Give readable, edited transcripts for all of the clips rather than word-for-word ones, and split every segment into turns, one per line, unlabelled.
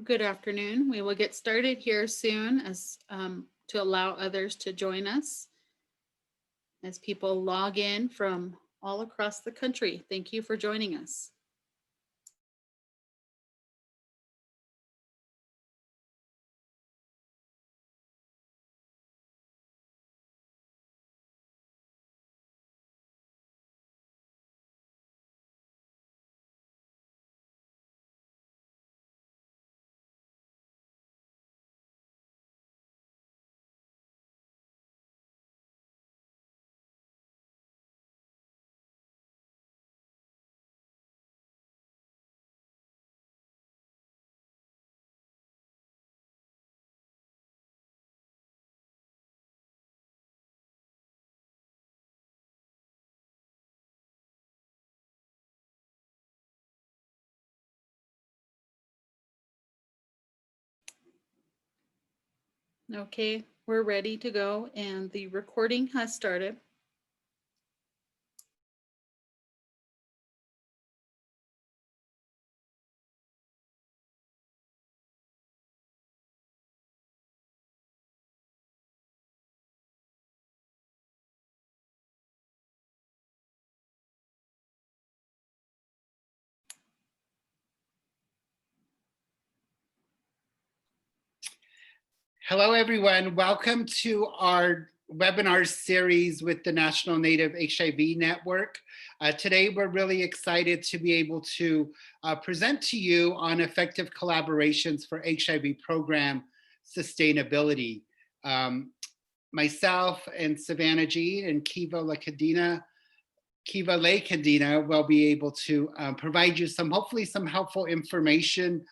Good afternoon. We will get started here soon as to allow others to join us as people log in from all across the country. Thank you for joining us. Okay, we're ready to go and the recording has started.
Hello, everyone. Welcome to our webinar series with the National Native HIV Network. Today, we're really excited to be able to present to you on effective collaborations for HIV program sustainability. Myself and Savannah Jean and Keiva Cadena will be able to provide you hopefully some helpful information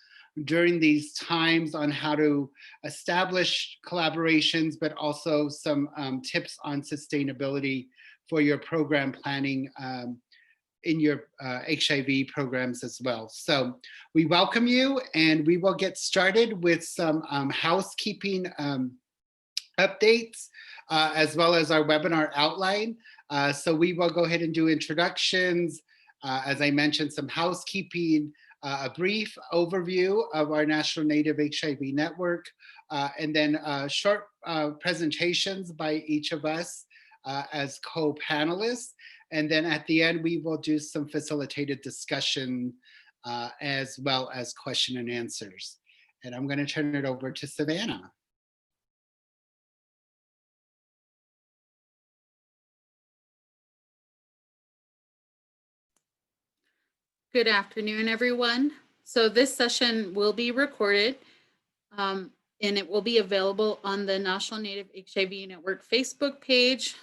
during these times on how to establish collaborations, but also some tips on sustainability for your program planning in your HIV programs as well. So we welcome you, and we will get started with some housekeeping updates, as well as our webinar outline. So we will go ahead and do introductions, as I mentioned, some housekeeping, a brief overview of our National Native HIV Network, and then short presentations by each of us as co-panelists. And then at the end, we will do some facilitated discussion as well as question and answers. And I'm going to turn it over to Savannah.
Good afternoon, everyone. So this session will be recorded and it will be available on the National Native HIV Network Facebook page.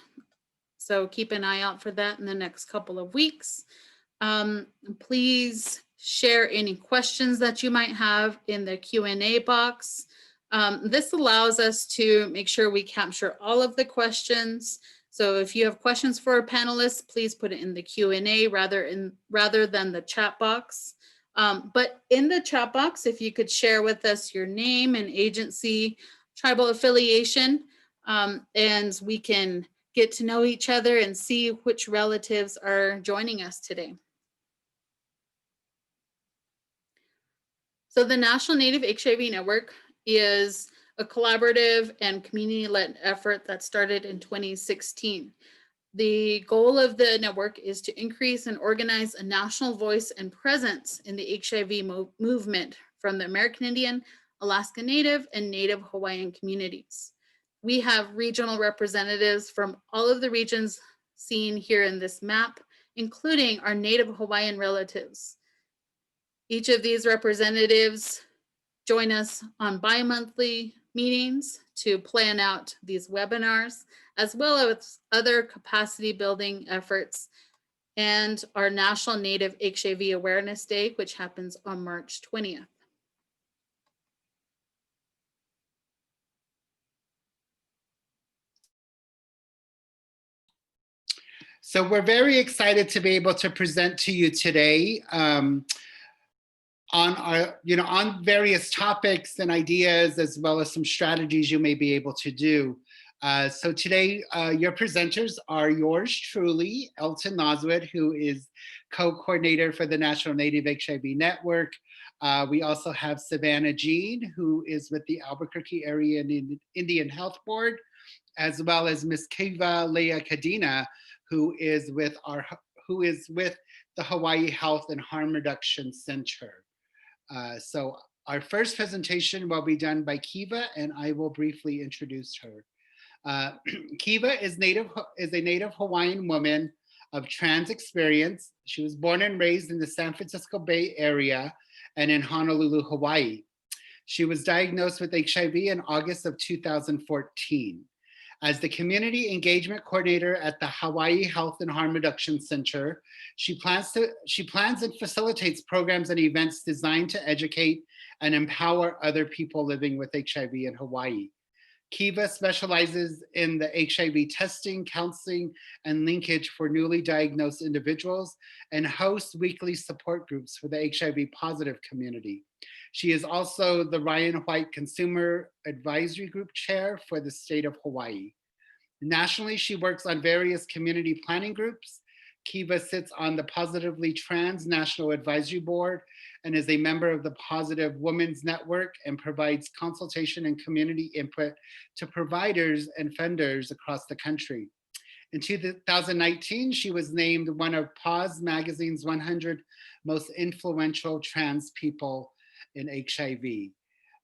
So keep an eye out for that in the next couple of weeks. Please share any questions that you might have in the Q&A box. This allows us to make sure we capture all of the questions. So if you have questions for our panelists, please put it in the Q&A rather than the chat box. But in the chat box, if you could share with us your name and agency, tribal affiliation, and we can get to know each other and see which relatives are joining us today. So the National Native HIV Network is a collaborative and community-led effort that started in 2016. The goal of the network is to increase and organize a national voice and presence in the HIV movement from the American Indian, Alaska Native, and Native Hawaiian communities. We have regional representatives from all of the regions seen here in this map, including our Native Hawaiian relatives. Each of these representatives join us on bi-monthly meetings to plan out these webinars, as well as other capacity building efforts, and our National Native HIV Awareness Day, which happens on March 20th.
So we're very excited to be able to present to you today on our, on various topics and ideas, as well as some strategies you may be able to do. So today, your presenters are yours truly, Elton Naswood, who is co-coordinator for the National Native HIV Network, We also have Savannah Jean, who is with the Albuquerque Area Indian Health Board, as well as Ms. Keiva Cadena, who is with the Hawaii Health and Harm Reduction Center. So our first presentation will be done by Keiva, and I will briefly introduce her. Keiva is a native Hawaiian woman of trans experience. She was born and raised in the San Francisco Bay Area and in Honolulu, Hawaii. She was diagnosed with HIV in August of 2014. As the community engagement coordinator at the Hawaii Health and Harm Reduction Center, she plans and facilitates programs and events designed to educate and empower other people living with HIV in Hawaii. Keiva specializes in the HIV testing, counseling, and linkage for newly diagnosed individuals and hosts weekly support groups for the HIV positive community. She is also the Ryan White Consumer Advisory Group Chair for the state of Hawaii. Nationally, she works on various community planning groups. Keiva sits on the Positively Trans National Advisory Board and is a member of the Positive Women's Network and provides consultation and community input to providers and funders across the country. In 2019, she was named one of Pause Magazine's 100 most influential trans people in HIV.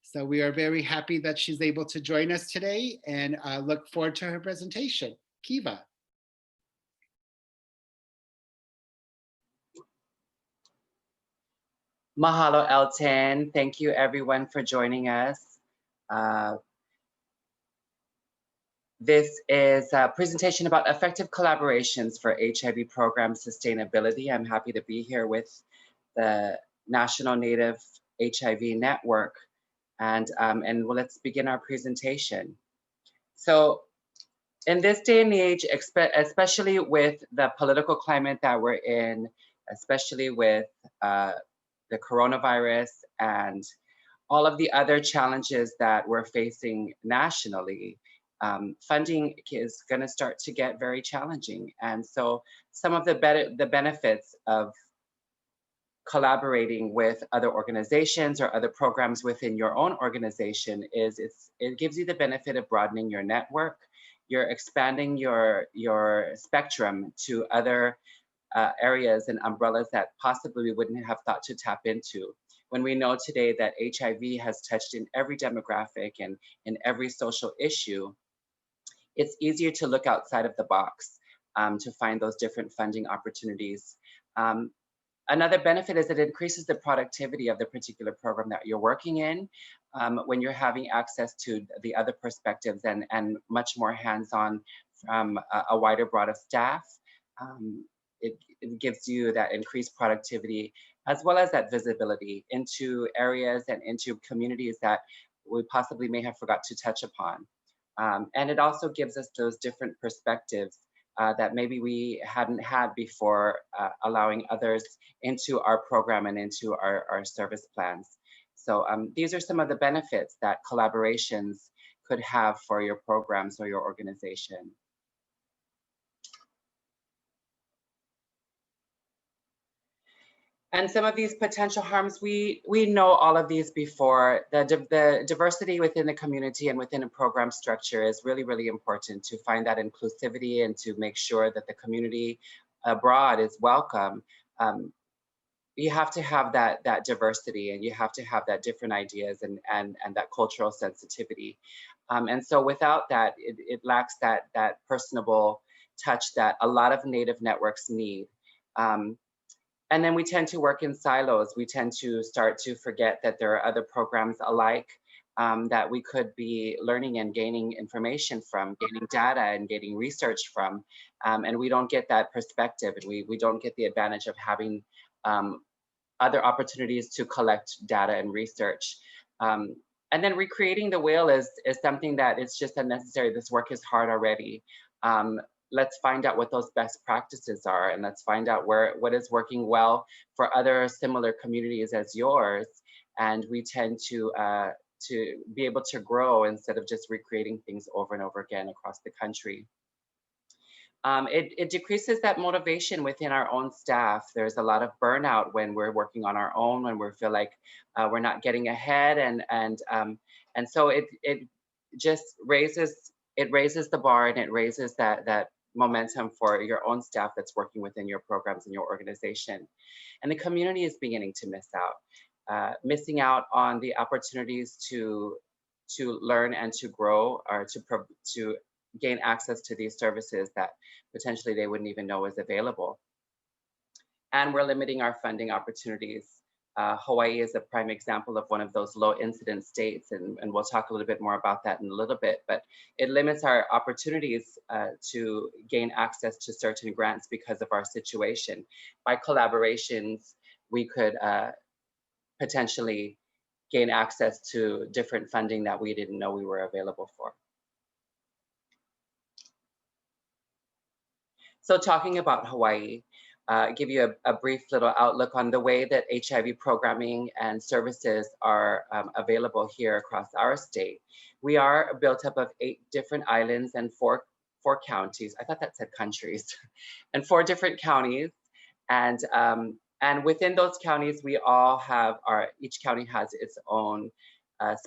So we are very happy that she's able to join us today and look forward to her presentation. Keiva.
Mahalo, Elton. Thank you everyone for joining us. This is a presentation about effective collaborations for HIV program sustainability. I'm happy to be here with the National Native HIV Network. And let's begin our presentation. So in this day and age, especially with the political climate that we're in, especially with the coronavirus and all of the other challenges that we're facing nationally, funding is going to start to get very challenging. And so some of the benefits of collaborating with other organizations or other programs within your own organization is it gives you the benefit of broadening your network. You're expanding your spectrum to other areas and umbrellas that possibly we wouldn't have thought to tap into. When we know today that HIV has touched in every demographic and in every social issue, it's easier to look outside of the box to find those different funding opportunities. Another benefit is it increases the productivity of the particular program that you're working in when you're having access to the other perspectives and much more hands-on from a wider broad of staff. It gives you that increased productivity as well as that visibility into areas and into communities that we possibly may have forgot to touch upon. And it also gives us those different perspectives that maybe we hadn't had before, allowing others into our program and into our service plans. So these are some of the benefits that collaborations could have for your programs or your organization. And some of these potential harms, we know all of these before. The diversity within the community and within a program structure is really, really important to find that inclusivity and to make sure that the community abroad is welcome. You have to have that diversity and you have to have that different ideas and that cultural sensitivity. And so without that, it lacks that personable touch that a lot of Native networks need. And then we tend to work in silos. We tend to start to forget that there are other programs alike that we could be learning and gaining information from, gaining data and gaining research from. And we don't get that perspective and we don't get the advantage of having other opportunities to collect data and research. And then recreating the wheel is something that is just unnecessary. This work is hard already. Let's find out what those best practices are and let's find out what is working well for other similar communities as yours. And we tend to be able to grow instead of just recreating things over and over again across the country. It decreases that motivation within our own staff. There's a lot of burnout when we're working on our own, when we feel like we're not getting ahead, and so it just raises the bar, and it raises that momentum for your own staff that's working within your programs and your organization. And the community is beginning to miss out, missing out on the opportunities to learn and to grow, or to gain access to these services that potentially they wouldn't even know is available. And we're limiting our funding opportunities. Hawaii is a prime example of one of those low incidence states, and we'll talk a little bit more about that in a little bit, but it limits our opportunities to gain access to certain grants because of our situation. By collaborations, we could potentially gain access to different funding that we didn't know we were available for. So talking about Hawaii, give you a brief little outlook on the way that HIV programming and services are available here across our state. We are built up of 8 different islands and four counties. I thought that said countries, and 4 different counties. And within those counties, we all have each county has its own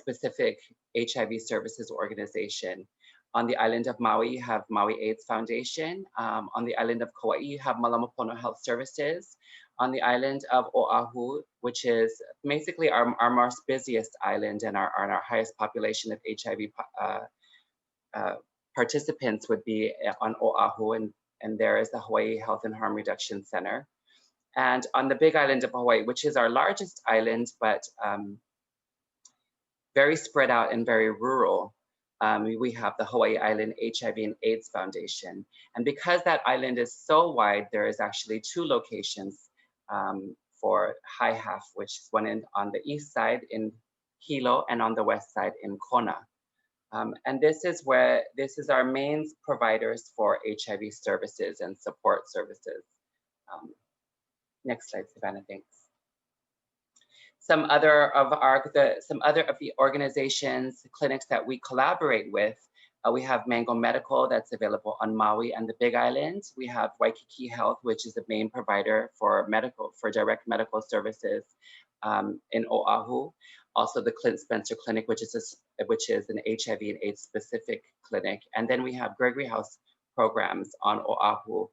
specific HIV services organization. On the island of Maui, you have Maui AIDS Foundation. On the island of Kauai, you have Malamapono Health Services. On the island of Oahu, which is basically our most busiest island and our highest population of HIV participants would be on Oahu, and there is the Hawaii Health and Harm Reduction Center. And on the Big Island of Hawaii, which is our largest island, but very spread out and very rural, we have the Hawaii Island HIV and AIDS Foundation. And because that island is so wide, there is actually 2 locations for HIHAF, which is one on the east side in Hilo and on the west side in Kona. And this is our main providers for HIV services and support services. Next slide, Savannah, thanks. Some other of the organizations, clinics that we collaborate with, we have Mango Medical that's available on Maui and the Big Island. We have Waikiki Health, which is the main provider for direct medical services in Oahu. Also the Clint Spencer Clinic, which is an HIV and AIDS specific clinic. And then we have Gregory House programs on Oahu,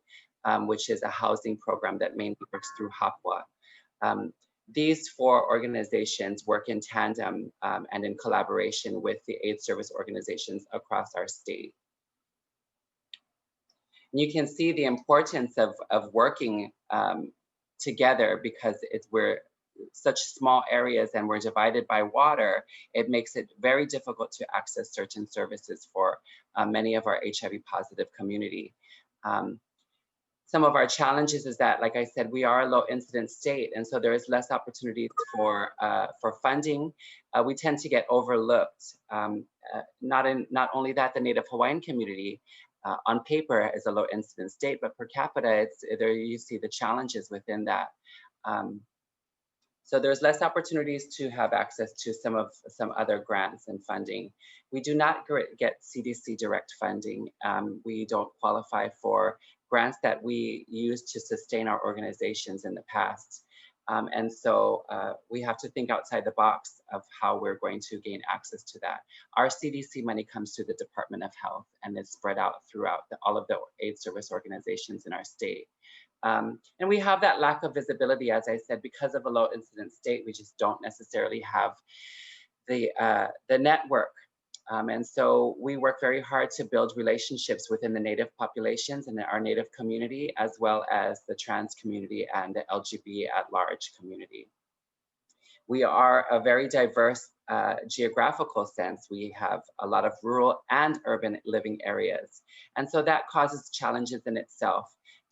which is a housing program that mainly works through Hapua. These 4 organizations work in tandem and in collaboration with the AIDS service organizations across our state. And you can see the importance of working together, because we're such small areas and we're divided by water. It makes it very difficult to access certain services for many of our HIV positive community. Some of our challenges is that, like I said, we are a low incidence state, and so there is less opportunities for funding. We tend to get overlooked. Not only that, the Native Hawaiian community on paper is a low incidence state, but per capita, there you see the challenges within that. So there's less opportunities to have access to some other grants and funding. We do not get CDC direct funding. We don't qualify for grants that we used to sustain our organizations in the past. And so we have to think outside the box of how we're going to gain access to that. Our CDC money comes through the Department of Health, and it's spread out throughout all of the AIDS service organizations in our state. And we have that lack of visibility, as I said, because of a low incidence state. We just don't necessarily have the network. And so we work very hard to build relationships within the Native populations and our Native community, as well as the trans community and the LGBT at large community. We are a very diverse geographical sense. We have a lot of rural and urban living areas. And so that causes challenges in itself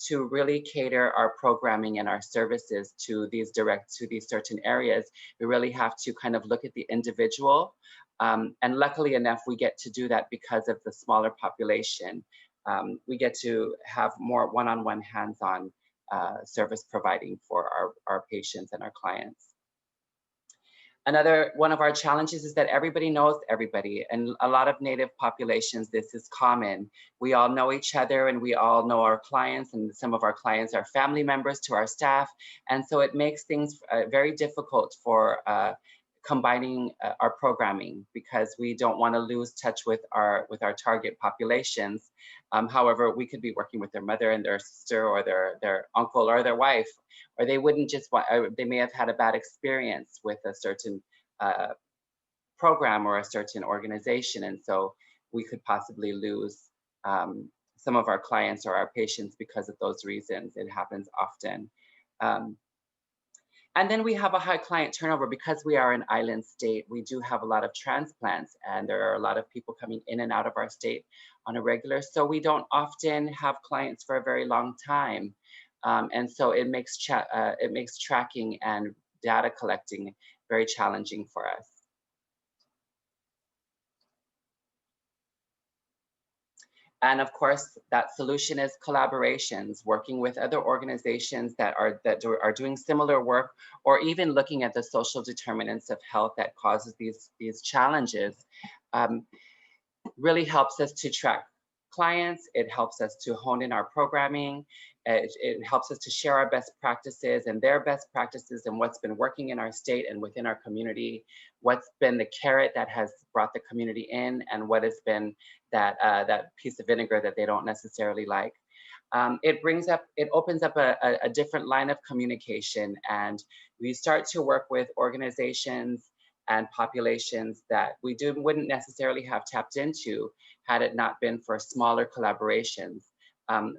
to really cater our programming and our services to these certain areas. We really have to kind of look at the individual. And luckily enough, we get to do that because of the smaller population. We get to have more one-on-one hands-on service providing for our patients and our clients. Another one of our challenges is that everybody knows everybody, and a lot of Native populations, this is common. We all know each other and we all know our clients, and some of our clients are family members to our staff. And so it makes things very difficult for combining our programming, because we don't want to lose touch with our target populations. However, we could be working with their mother and their sister or their uncle or their wife, or they wouldn't just want, they may have had a bad experience with a certain program or a certain organization. And so we could possibly lose some of our clients or our patients because of those reasons. It happens often. And then we have a high client turnover because we are an island state. We do have a lot of transplants, and there are a lot of people coming in and out of our state on a regular. So we don't often have clients for a very long time. And so it makes tracking and data collecting very challenging for us. And of course, that solution is collaborations, working with other organizations that are doing similar work, or even looking at the social determinants of health that causes these challenges. Really helps us to track clients. It helps us to hone in our programming. It helps us to share our best practices and their best practices and what's been working in our state and within our community, what's been the carrot that has brought the community in, and what has been that piece of vinegar that they don't necessarily like. It opens up a different line of communication, and we start to work with organizations and populations that we wouldn't necessarily have tapped into had it not been for smaller collaborations.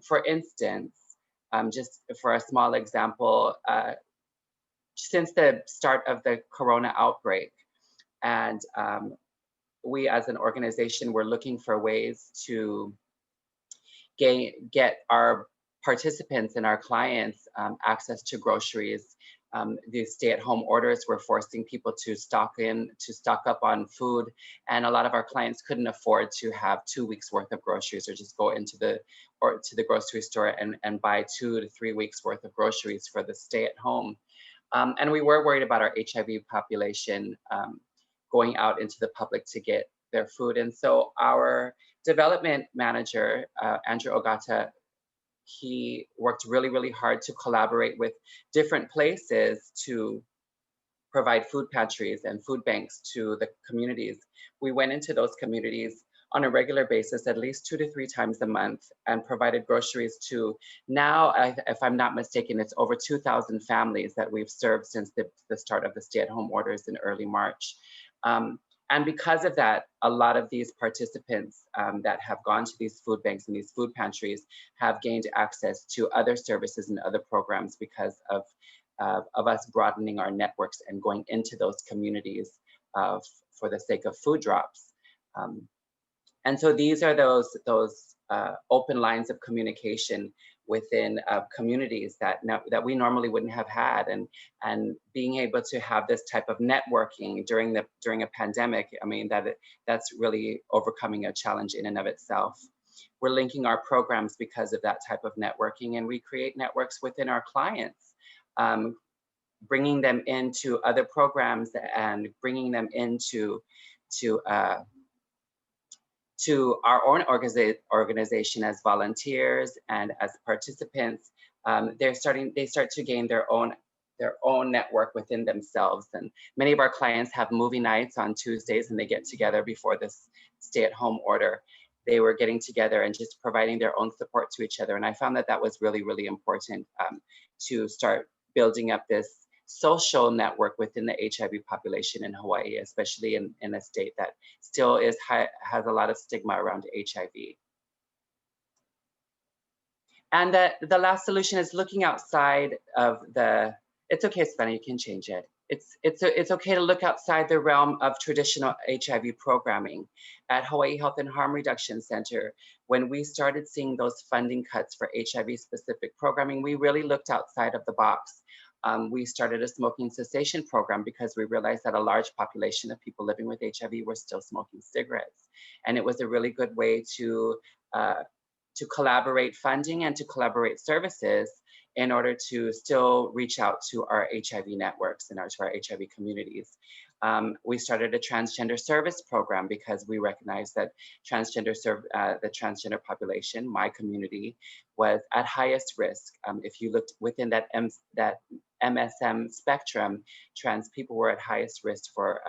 For instance, just for a small example, since the start of the Corona outbreak, and we as an organization were looking for ways to get our participants and our clients access to groceries. These stay-at-home orders were forcing people to stock up on food, and a lot of our clients couldn't afford to have 2 weeks worth of groceries, or just go into the grocery store and buy 2 to 3 weeks worth of groceries for the stay-at-home. And we were worried about our HIV population going out into the public to get their food. And so our development manager, Andrew Ogata, he worked really, really hard to collaborate with different places to provide food pantries and food banks to the communities. We went into those communities on a regular basis, at least 2 to 3 times a month, and provided groceries to, now, if I'm not mistaken, it's over 2,000 families that we've served since the start of the stay-at-home orders in early March. And because of that, a lot of these participants that have gone to these food banks and these food pantries have gained access to other services and other programs because of us broadening our networks and going into those communities for the sake of food drops. And so these are those open lines of communication within communities that we normally wouldn't have had, and being able to have this type of networking during a pandemic, I mean, that's really overcoming a challenge in and of itself. We're linking our programs because of that type of networking, and we create networks within our clients, bringing them into other programs and bringing them into our own organization as volunteers and as participants. They start to gain their own network within themselves. And many of our clients have movie nights on Tuesdays, and they get together before this stay-at-home order. They were getting together and just providing their own support to each other. And I found that was really, really important to start building up this social network within the HIV population in Hawaii, especially in a state that still has a lot of stigma around HIV. And the last solution is looking outside of it's okay, Savannah, you can change it. It's okay to look outside the realm of traditional HIV programming. At Hawaii Health and Harm Reduction Center, when we started seeing those funding cuts for HIV-specific programming, we really looked outside of the box. We started a smoking cessation program because we realized that a large population of people living with HIV were still smoking cigarettes. And it was a really good way to collaborate funding and to collaborate services in order to still reach out to our HIV networks and to our HIV communities. We started a transgender service program because we recognized that the transgender population, my community, was at highest risk. If you looked within that MSM spectrum, trans people were at highest risk for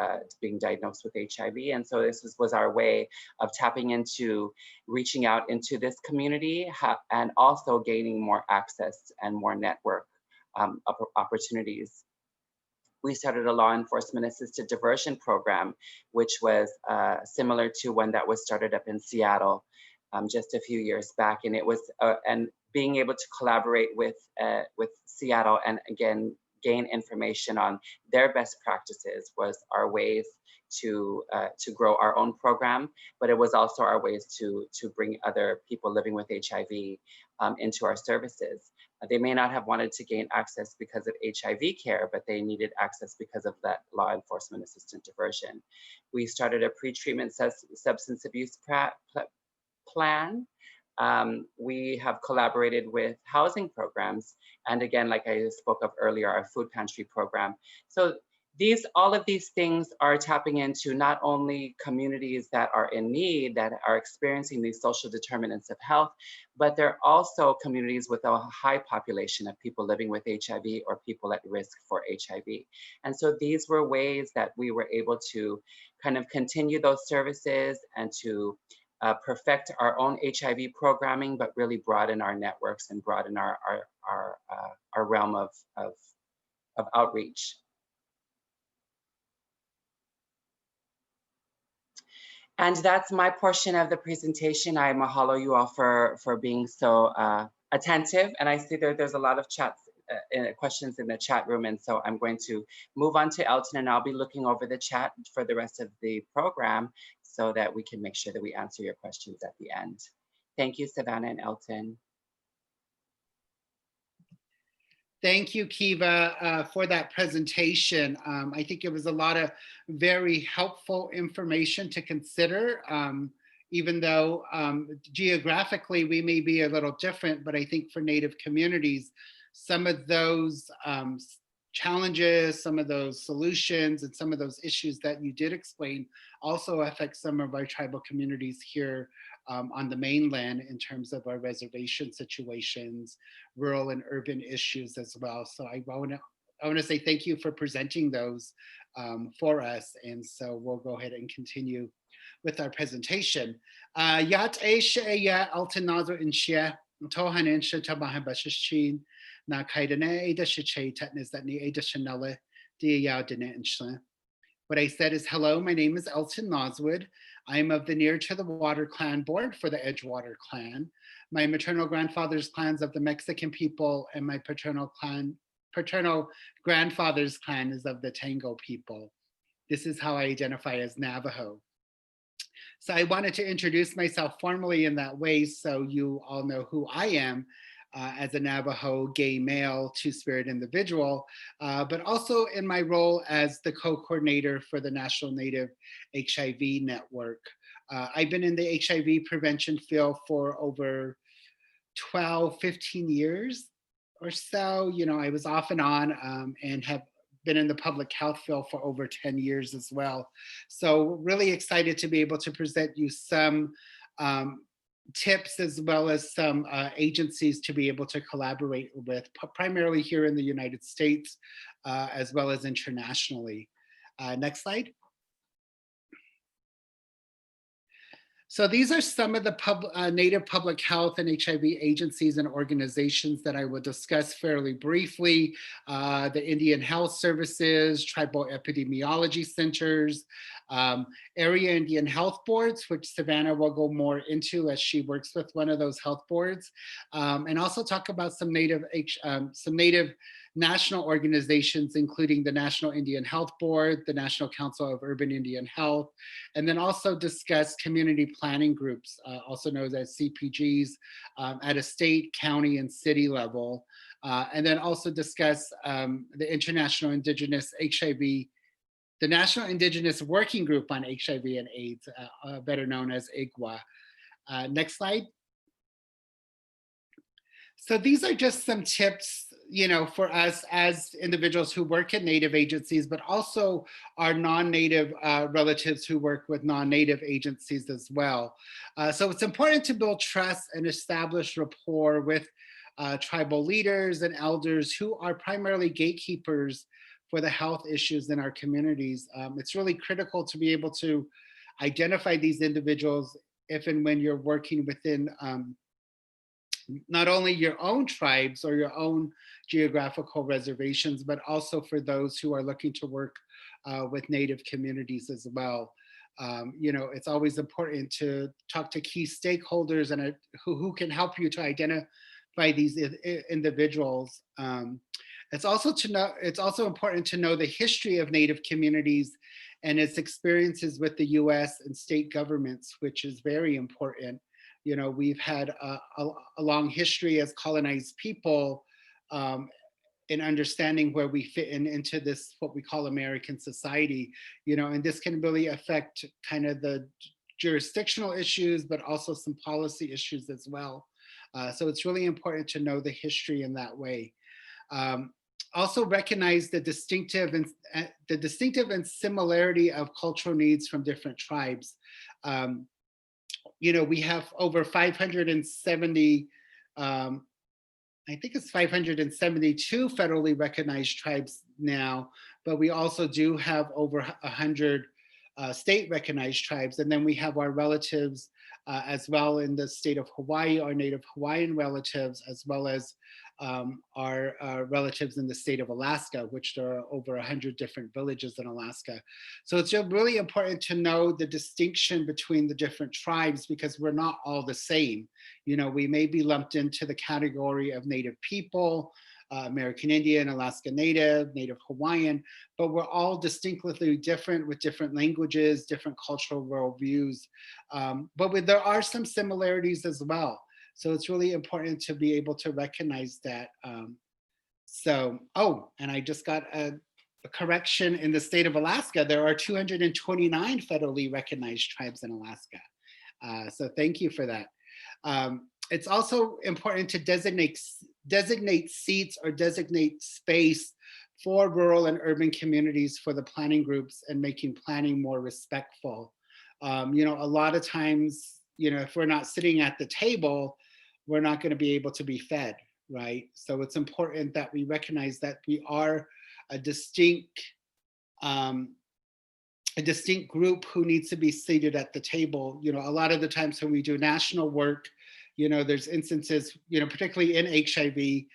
being diagnosed with HIV. And so this was our way of tapping into, reaching out into this community and also gaining more access and more network opportunities. We started a law enforcement assisted diversion program, which was similar to one that was started up in Seattle just a few years back. And it was, and being able to collaborate with Seattle and again, gain information on their best practices was our ways to grow our own program, but it was also our ways to bring other people living with HIV into our services. They may not have wanted to gain access because of HIV care, but they needed access because of that law enforcement assistant diversion. We started a pre-treatment substance abuse plan. We have collaborated with housing programs. And again, like I spoke of earlier, our food pantry program. So all of these things are tapping into not only communities that are in need, that are experiencing these social determinants of health, but they're also communities with a high population of people living with HIV or people at risk for HIV. And so these were ways that we were able to kind of continue those services and to perfect our own HIV programming, but really broaden our networks and broaden our realm of outreach. And that's my portion of the presentation. I mahalo you all for being so attentive. And I see there's a lot of questions in the chat room. And so I'm going to move on to Elton, and I'll be looking over the chat for the rest of the program so that we can make sure that we answer your questions at the end. Thank you, Savannah and Elton.
Thank you, Keiva, for that presentation. I think it was a lot of very helpful information to consider, even though geographically we may be a little different, but I think for Native communities, some of those challenges, some of those solutions, and some of those issues that you did explain also affect some of our tribal communities here on the mainland in terms of our reservation situations, rural and urban issues as well. So I want to say thank you for presenting those for us. And so we'll go ahead and continue with our presentation. Yat Aisha Alton Naswood in Shia, Tohanin Shatabaha Bashashin, Na Cadena Ada Shiche Tetnis that Ni Ada Chanella, Dia Dene and Shla. What I said is, hello, my name is Elton Naswood. I am of the Near to the Water clan board for the Edgewater clan. My maternal grandfather's clan's of the Mexican people, and my paternal grandfather's clan is of the Tango people. This is how I identify as Navajo. So I wanted to introduce myself formally in that way so you all know who I am. As a Navajo gay male two-spirit individual, but also in my role as the co-coordinator for the National Native HIV Network. I've been in the HIV prevention field for over 12, 15 years or so. You know, I was off and on and have been in the public health field for over 10 years as well. So really excited to be able to present you some tips as well as some agencies to be able to collaborate with, primarily here in the United States, as well as internationally. Next slide. So these are some of the Native public health and HIV agencies and organizations that I will discuss fairly briefly. The Indian Health Services, Tribal Epidemiology Centers, Area Indian Health Boards, which Savannah will go more into as she works with one of those health boards, and also talk about some Native national organizations, including the National Indian Health Board, the National Council of Urban Indian Health, and then also discuss community planning groups, also known as CPGs, at a state, county, and city level. And then also discuss the International Indigenous HIV, the National Indigenous Working Group on HIV and AIDS, better known as IGWA. Next slide. So these are just some tips for us as individuals who work at Native agencies, but also our non-Native relatives who work with non-Native agencies as well. So it's important to build trust and establish rapport with tribal leaders and elders who are primarily gatekeepers for the health issues in our communities. It's really critical to be able to identify these individuals if and when you're working within not only your own tribes or your own geographical reservations, but also for those who are looking to work with Native communities as well. It's always important to talk to key stakeholders and who can help you to identify these individuals. It's also important to know the history of Native communities and its experiences with the US and state governments, which is very important. We've had a long history as colonized people in understanding where we fit into this, what we call American society, and this can really affect kind of the jurisdictional issues, but also some policy issues as well. So it's really important to know the history in that way. Also recognize the distinctive and similarity of cultural needs from different tribes. We have over 570, I think it's 572 federally recognized tribes now, but we also do have over 100 state recognized tribes. And then we have our relatives as well in the state of Hawaii, our Native Hawaiian relatives, as well as our relatives in the state of Alaska, which there are over 100 different villages in Alaska. So it's really important to know the distinction between the different tribes because we're not all the same. We may be lumped into the category of Native people, American Indian, Alaska Native, Native Hawaiian, but we're all distinctly different with different languages, different cultural worldviews. But there are some similarities as well. So it's really important to be able to recognize that. And I just got a correction in the state of Alaska. There are 229 federally recognized tribes in Alaska. So thank you for that. It's also important to designate seats or designate space for rural and urban communities for the planning groups and making planning more respectful. A lot of times, if we're not sitting at the table, we're not going to be able to be fed, right? So it's important that we recognize that we are a distinct group who needs to be seated at the table. A lot of the times when we do national work, there's instances, particularly in HIV,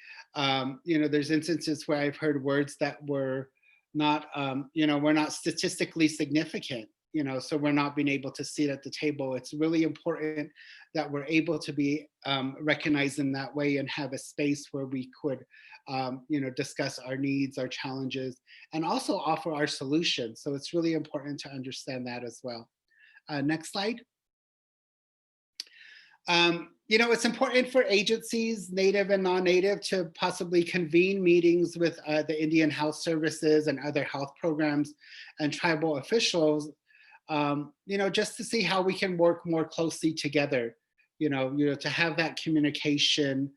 there's instances where I've heard words that were not, we're not statistically significant, so we're not being able to sit at the table. It's really important that we're able to be recognized in that way and have a space where we could, discuss our needs, our challenges, and also offer our solutions. So it's really important to understand that as well. Next slide. It's important for agencies, Native and non-Native, to possibly convene meetings with the Indian Health Services and other health programs and tribal officials, just to see how we can work more closely together, to have that communication,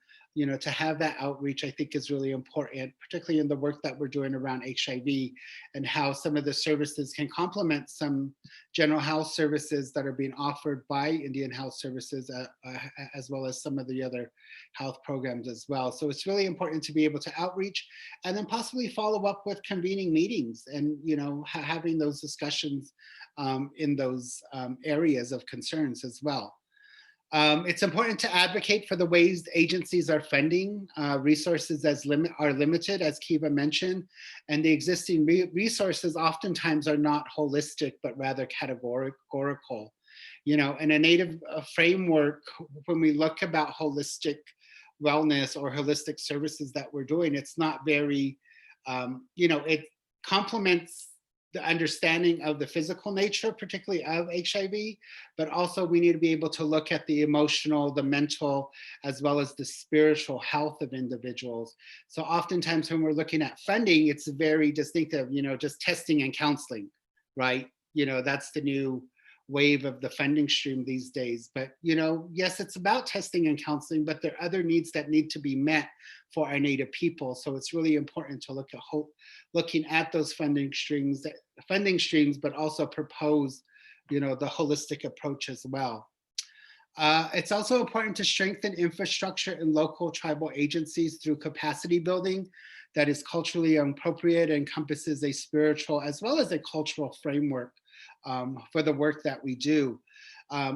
to have that outreach, I think is really important, particularly in the work that we're doing around HIV and how some of the services can complement some general health services that are being offered by Indian Health Services, as well as some of the other health programs as well. So it's really important to be able to outreach and then possibly follow up with convening meetings and, having those discussions in those areas of concerns as well. It's important to advocate for the ways agencies are funding. Resources are limited, as Keiva mentioned, and the existing resources oftentimes are not holistic, but rather categorical. In a Native framework, when we look about holistic wellness or holistic services that we're doing, it's not very, it complements the understanding of the physical nature, particularly of HIV, but also we need to be able to look at the emotional, the mental, as well as the spiritual health of individuals. So oftentimes when we're looking at funding, it's very distinctive, just testing and counseling, right? That's the new wave of the funding stream these days. But, you know, yes, it's about testing and counseling, but there are other needs that need to be met for our Native people. So it's really important to look at looking at those funding streams, but also propose, you know, the holistic approach as well. It's also important to strengthen infrastructure in local tribal agencies through capacity building that is culturally appropriate, encompasses a spiritual as well as a cultural framework for the work that we do.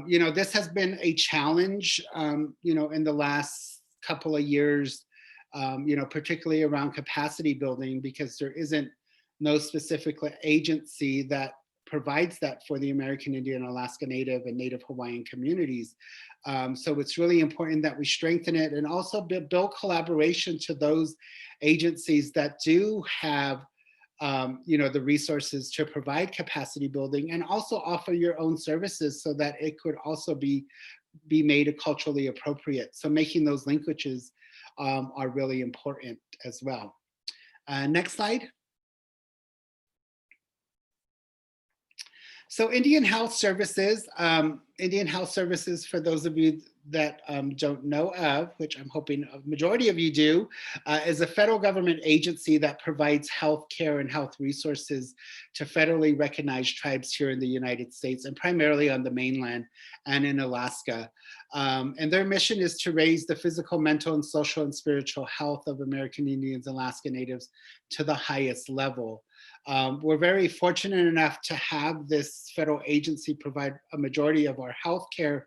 You know, this has been a challenge, you know, in the last couple of years, you know, particularly around capacity building, because there isn't no specific agency that provides that for the American Indian, Alaska Native, and Native Hawaiian communities. So it's really important that we strengthen it and also build collaboration to those agencies that do have you know, the resources to provide capacity building, and also offer your own services so that it could also be made culturally appropriate. So making those linkages are really important as well. Next slide. So Indian Health Services, for those of you that don't know of, which I'm hoping a majority of you do, is a federal government agency that provides health care and health resources to federally recognized tribes here in the United States, and primarily on the mainland and in Alaska. And their mission is to raise the physical, mental, and social and spiritual health of American Indians, Alaska Natives to the highest level. We're very fortunate enough to have this federal agency provide a majority of our healthcare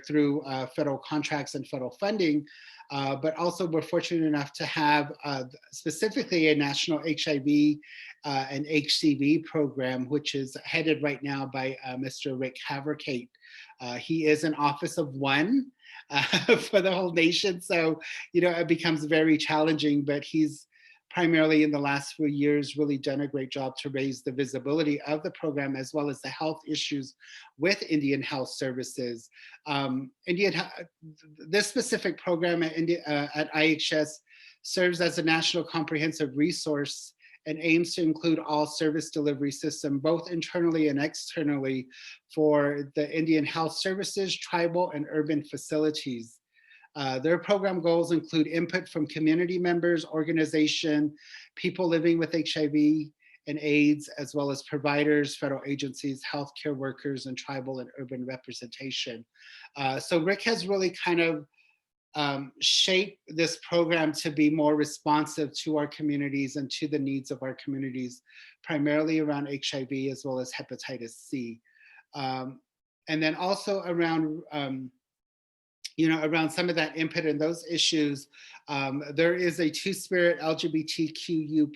through federal contracts and federal funding, but also we're fortunate enough to have specifically a national HIV and HCV program, which is headed right now by Mr. Rick Haverkate. He is an office of one for the whole nation, so you know it becomes very challenging, but he's primarily in the last few years really done a great job to raise the visibility of the program, as well as the health issues with Indian Health Services. This specific program at IHS serves as a national comprehensive resource and aims to include all service delivery system, both internally and externally, for the Indian Health Services, tribal and urban facilities. Their program goals include input from community members, organization, people living with HIV and AIDS, as well as providers, federal agencies, healthcare workers, and tribal and urban representation. So Rick has really kind of shaped this program to be more responsive to our communities and to the needs of our communities, primarily around HIV as well as hepatitis C. And then also around you know, around some of that input and those issues, there is a Two-Spirit LGBTQ+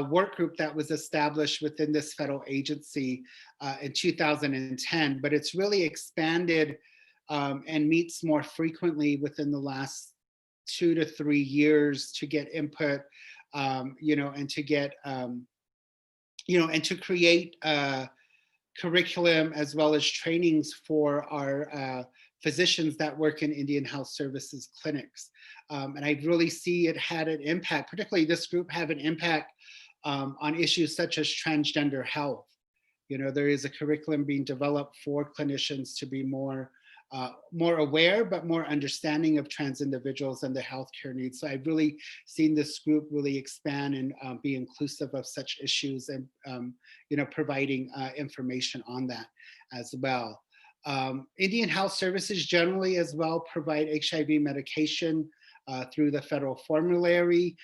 work group that was established within this federal agency in 2010, but it's really expanded and meets more frequently within the last 2 to 3 years to get input, you know, and to get, you know, and to create curriculum as well as trainings for our physicians that work in Indian Health Services clinics. And I really see it had an impact, particularly this group have an impact on issues such as transgender health. You know, there is a curriculum being developed for clinicians to be more aware, but more understanding of trans individuals and the healthcare needs. So I've really seen this group really expand and be inclusive of such issues, and you know, providing information on that as well. Indian Health Services generally as well provide HIV medication through the federal formulary.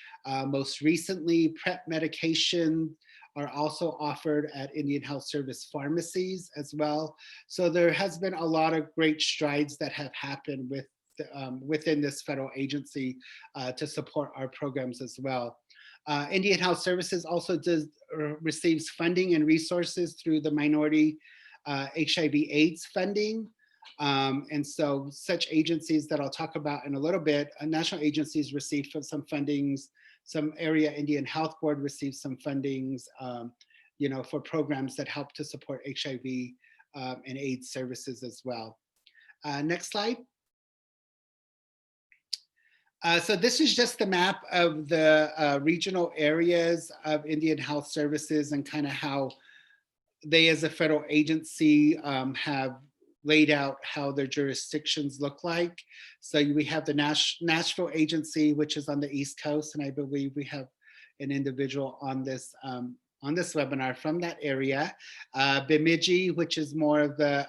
Most recently, PrEP medication are also offered at Indian Health Service pharmacies as well. So there has been a lot of great strides that have happened with within this federal agency to support our programs as well. Indian Health Services also receives funding and resources through the minority HIV AIDS funding. And so such agencies that I'll talk about in a little bit, national agencies receive some fundings. Some area Indian Health Board receives some fundings, you know, for programs that help to support HIV and AIDS services as well. Next slide. So this is just the map of the regional areas of Indian Health Services and kind of how they as a federal agency have laid out how their jurisdictions look like. So we have the Nashville agency, which is on the East Coast, and I believe we have an individual on this webinar from that area. Bemidji, which is more of the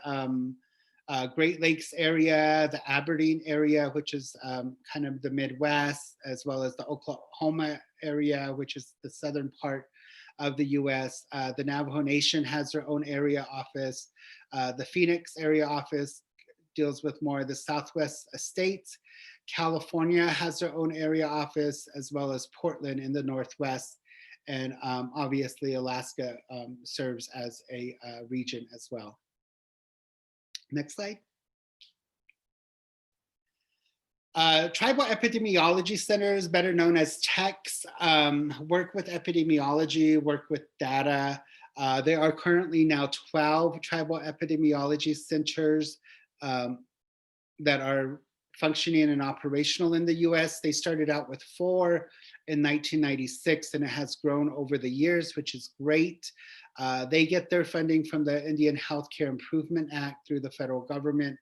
Great Lakes area, the Aberdeen area, which is kind of the Midwest, as well as the Oklahoma area, which is the southern part of the US. The Navajo Nation has their own area office. The Phoenix area office deals with more of the Southwest states. California has their own area office, as well as Portland in the Northwest. And obviously Alaska serves as a region as well. Next slide. Tribal epidemiology centers, better known as TECs, work with epidemiology, work with data. There are currently now 12 tribal epidemiology centers that are functioning and operational in the US. They started out with 4 in 1996, and it has grown over the years, which is great. They get their funding from the Indian Healthcare Improvement Act through the federal government,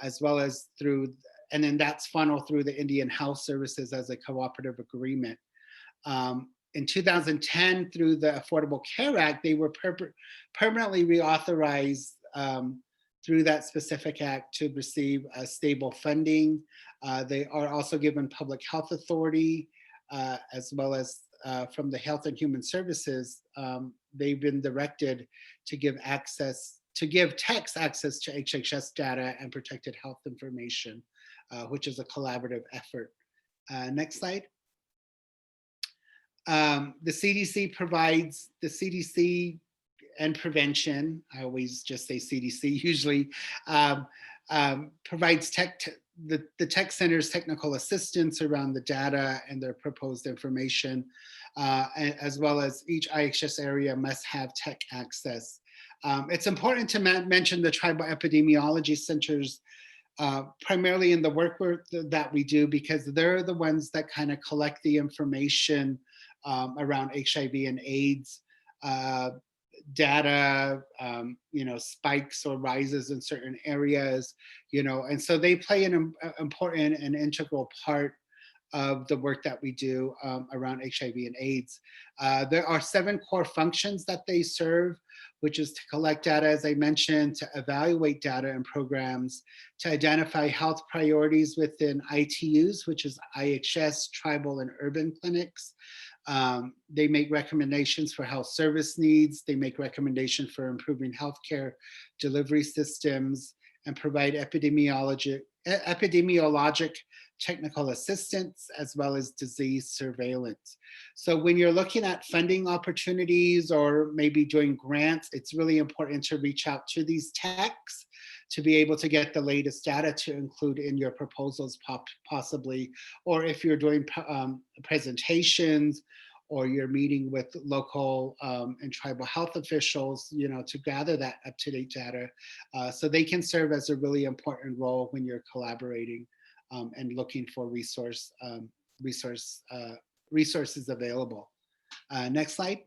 as well as through, and then that's funneled through the Indian Health Services as a cooperative agreement. In 2010, through the Affordable Care Act, they were permanently reauthorized through that specific act to receive stable funding. They are also given public health authority, as well as from the Health and Human Services. They've been directed to give TECs access to HHS data and protected health information, which is a collaborative effort. Next slide. The CDC provides, the CDC and prevention, I always just say CDC usually, provides the TEC centers technical assistance around the data and their proposed information, as well as each IHS area must have TEC access. It's important to mention the tribal epidemiology centers, primarily in the work that we do, because they're the ones that kind of collect the information around HIV and AIDS data, spikes or rises in certain areas, and so they play an important and integral part of the work that we do around HIV and AIDS. There are 7 core functions that they serve, which is to collect data, as I mentioned, to evaluate data and programs, to identify health priorities within ITUs, which is IHS, tribal and urban clinics. They make recommendations for health service needs. They make recommendations for improving healthcare delivery systems and provide epidemiologic technical assistance, as well as disease surveillance. So when you're looking at funding opportunities or maybe doing grants, it's really important to reach out to these TECs to be able to get the latest data to include in your proposals possibly, or if you're doing presentations or you're meeting with local and tribal health officials, to gather that up-to-date data. So they can serve as a really important role when you're collaborating and looking for resources available. Next slide.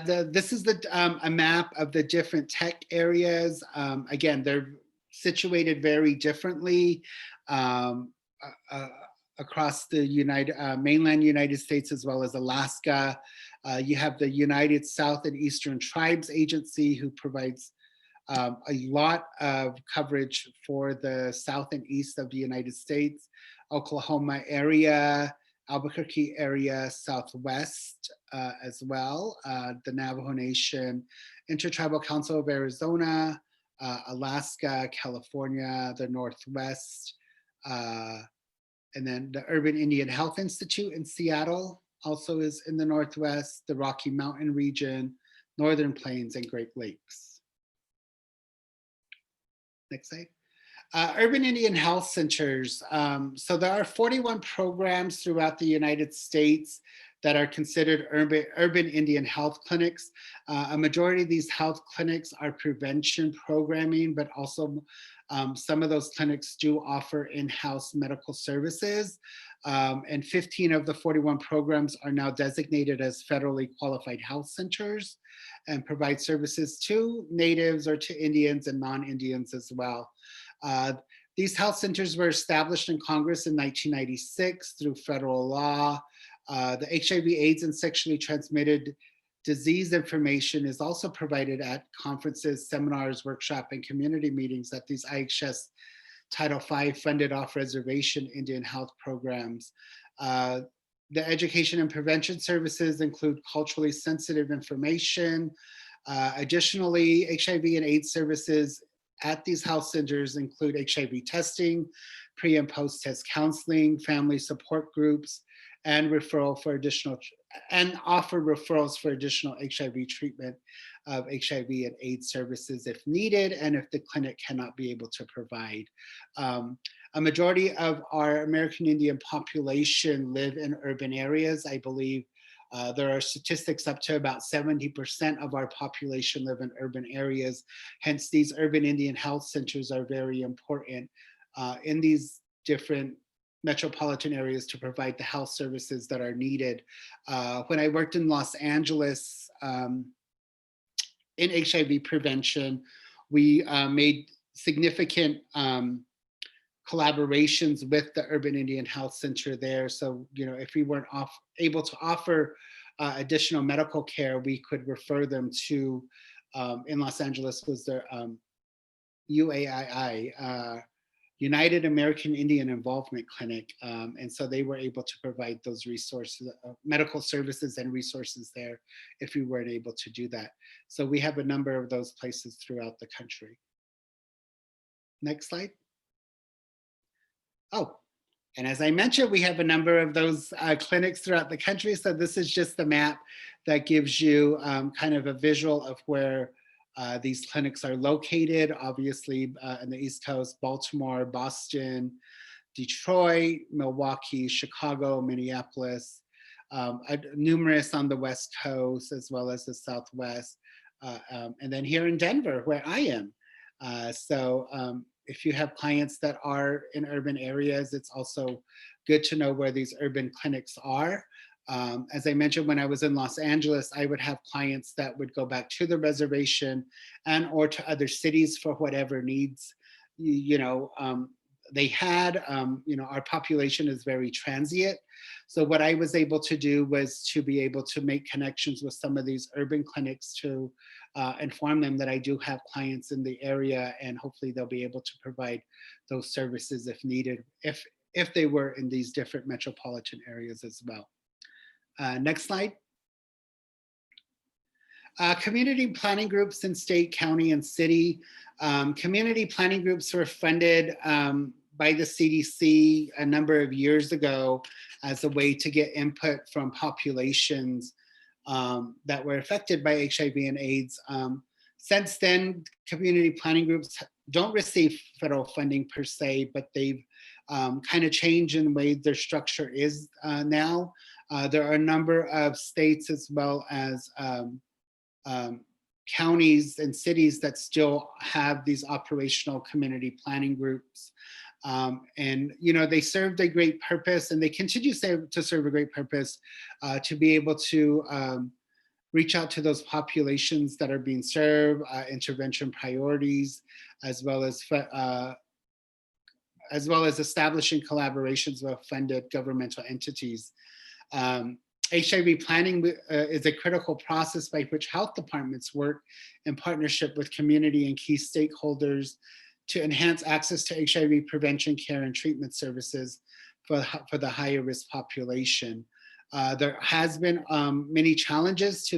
This is a map of the different TEC areas. Again, they're situated very differently across the mainland United States, as well as Alaska. You have the United South and Eastern Tribes Agency, who provides a lot of coverage for the south and east of the United States, Oklahoma area, Albuquerque area, Southwest as well, the Navajo Nation, Intertribal Council of Arizona, Alaska, California, the Northwest, and then the Urban Indian Health Institute in Seattle also is in the Northwest, the Rocky Mountain region, Northern Plains, and Great Lakes. Next slide. Urban Indian Health Centers. So there are 41 programs throughout the United States that are considered urban Indian health clinics. A majority of these health clinics are prevention programming, but also some of those clinics do offer in-house medical services. And 15 of the 41 programs are now designated as federally qualified health centers and provide services to natives or to Indians and non-Indians as well. These health centers were established in Congress in 1996 through federal law. The HIV AIDS and sexually transmitted disease information is also provided at conferences, seminars, workshops, and community meetings at these IHS Title V funded off-reservation Indian health programs. The education and prevention services include culturally sensitive information. Additionally, HIV and AIDS services at these health centers include HIV testing, pre and post-test counseling, family support groups, and offer referrals for additional HIV treatment of HIV and AIDS services if needed, and if the clinic cannot be able to provide. A majority of our American Indian population live in urban areas. I believe there are statistics up to about 70% of our population live in urban areas. Hence, these urban Indian health centers are very important in these different metropolitan areas to provide the health services that are needed. When I worked in Los Angeles in HIV prevention, we made significant collaborations with the Urban Indian Health Center there. So, if we weren't able to offer additional medical care, we could refer them to, in Los Angeles was the UAII, United American Indian Involvement Clinic. And so they were able to provide those resources, medical services and resources there if we weren't able to do that. So we have a number of those places throughout the country. Next slide. Oh, and as I mentioned, we have a number of those clinics throughout the country. So this is just the map that gives you kind of a visual of where these clinics are located. Obviously, in the East Coast, Baltimore, Boston, Detroit, Milwaukee, Chicago, Minneapolis, numerous on the West Coast as well as the Southwest, and then here in Denver, where I am. If you have clients that are in urban areas, it's also good to know where these urban clinics are. As I mentioned, when I was in Los Angeles, I would have clients that would go back to the reservation and or to other cities for whatever needs, they had. Our population is very transient. So what I was able to do was to be able to make connections with some of these urban clinics to inform them that I do have clients in the area, and hopefully they'll be able to provide those services if needed, if they were in these different metropolitan areas as well. Next slide. Community planning groups in state, county, and city. Community planning groups were funded by the CDC a number of years ago as a way to get input from populations that were affected by HIV and AIDS. Since then, community planning groups don't receive federal funding per se, but they've kind of changed in the way their structure is now. There are a number of states as well as counties and cities that still have these operational community planning groups. They served a great purpose, and they continue to serve a great purpose to be able to reach out to those populations that are being served, intervention priorities, as well as establishing collaborations with funded governmental entities. HIV planning is a critical process by which health departments work in partnership with community and key stakeholders to enhance access to HIV prevention care and treatment services for the higher risk population. There has been many challenges to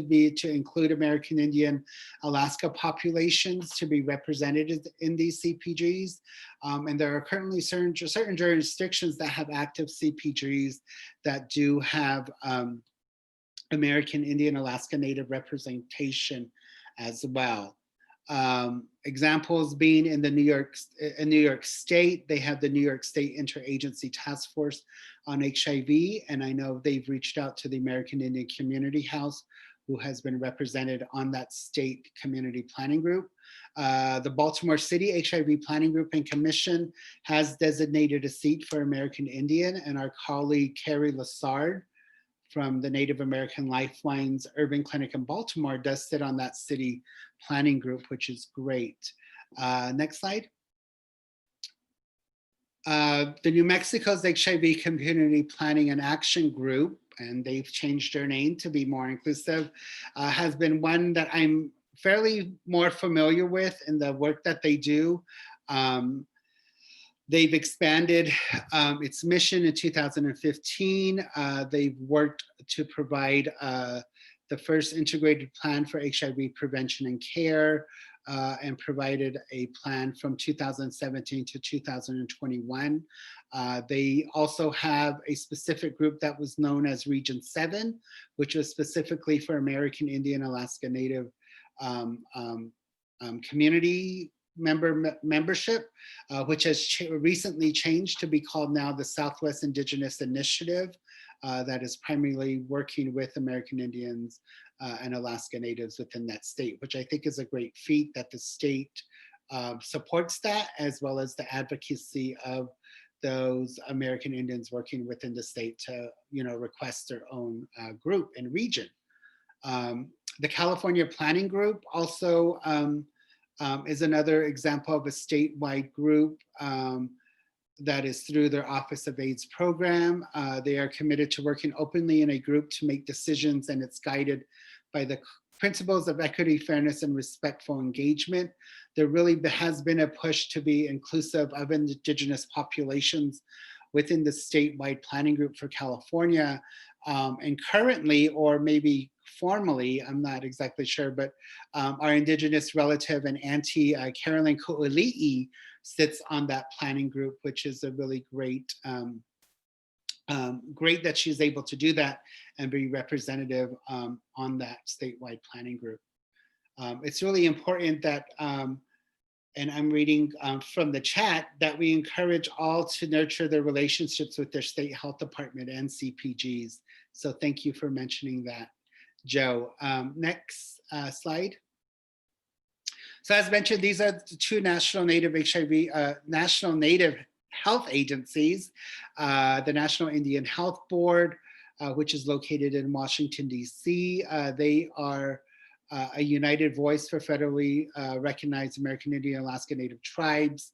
include American Indian Alaska populations to be represented in these CPGs. And there are currently certain jurisdictions that have active CPGs that do have American Indian Alaska Native representation as well. Examples being in New York State, they have the New York State Interagency Task Force on HIV, and I know they've reached out to the American Indian Community House, who has been represented on that state community planning group. The Baltimore City HIV Planning Group and Commission has designated a seat for American Indian, and our colleague Carrie Lassard from the Native American Lifelines Urban Clinic in Baltimore does sit on that city planning group, which is great. Next slide. The New Mexico's HIV Community Planning and Action Group, and they've changed their name to be more inclusive, has been one that I'm fairly more familiar with in the work that they do. They've expanded its mission in 2015. They've worked to provide the first integrated plan for HIV prevention and care, and provided a plan from 2017 to 2021. They also have a specific group that was known as Region 7, which was specifically for American Indian, Alaska Native community membership, which has recently changed to be called now the Southwest Indigenous Initiative, that is primarily working with American Indians and Alaska Natives within that state, which I think is a great feat that the state supports that, as well as the advocacy of those American Indians working within the state to, request their own group and region. The California Planning Group also is another example of a statewide group that is through their Office of AIDS program. They are committed to working openly in a group to make decisions, and it's guided by the principles of equity, fairness, and respectful engagement. There really has been a push to be inclusive of Indigenous populations within the statewide planning group for California. And currently, or maybe formally, I'm not exactly sure, but our Indigenous relative and auntie, Carolyn Ku'uli'i, sits on that planning group, which is a really great, great that she's able to do that and be representative on that statewide planning group. It's really important that, and I'm reading from the chat, that we encourage all to nurture their relationships with their state health department and CPGs. So thank you for mentioning that, Joe. Next slide. So as mentioned, these are the two national Native HIV, national Native health agencies, the National Indian Health Board, which is located in Washington, DC. They are a united voice for federally recognized American Indian Alaska Native tribes.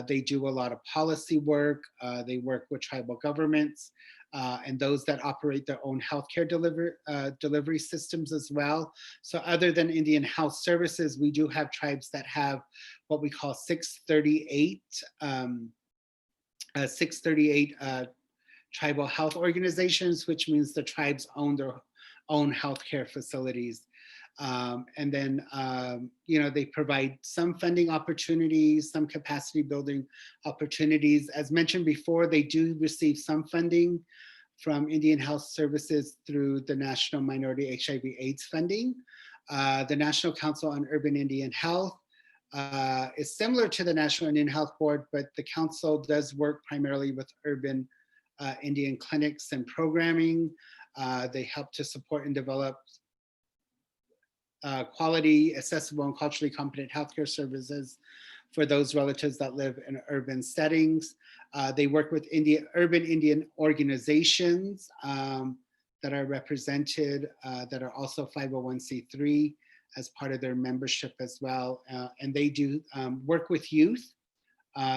They do a lot of policy work. They work with tribal governments and those that operate their own healthcare delivery systems as well. So other than Indian Health Services, we do have tribes that have what we call 638 tribal health organizations, which means the tribes own their own healthcare facilities. And then, they provide some funding opportunities, some capacity building opportunities. As mentioned before, they do receive some funding from Indian Health Services through the National Minority HIV AIDS funding. The National Council on Urban Indian Health is similar to the National Indian Health Board, but the council does work primarily with urban Indian clinics and programming. They help to support and develop quality, accessible, and culturally competent healthcare services for those relatives that live in urban settings. They work with urban Indian organizations that are represented, that are also 501c3 as part of their membership as well. And they do work with youth.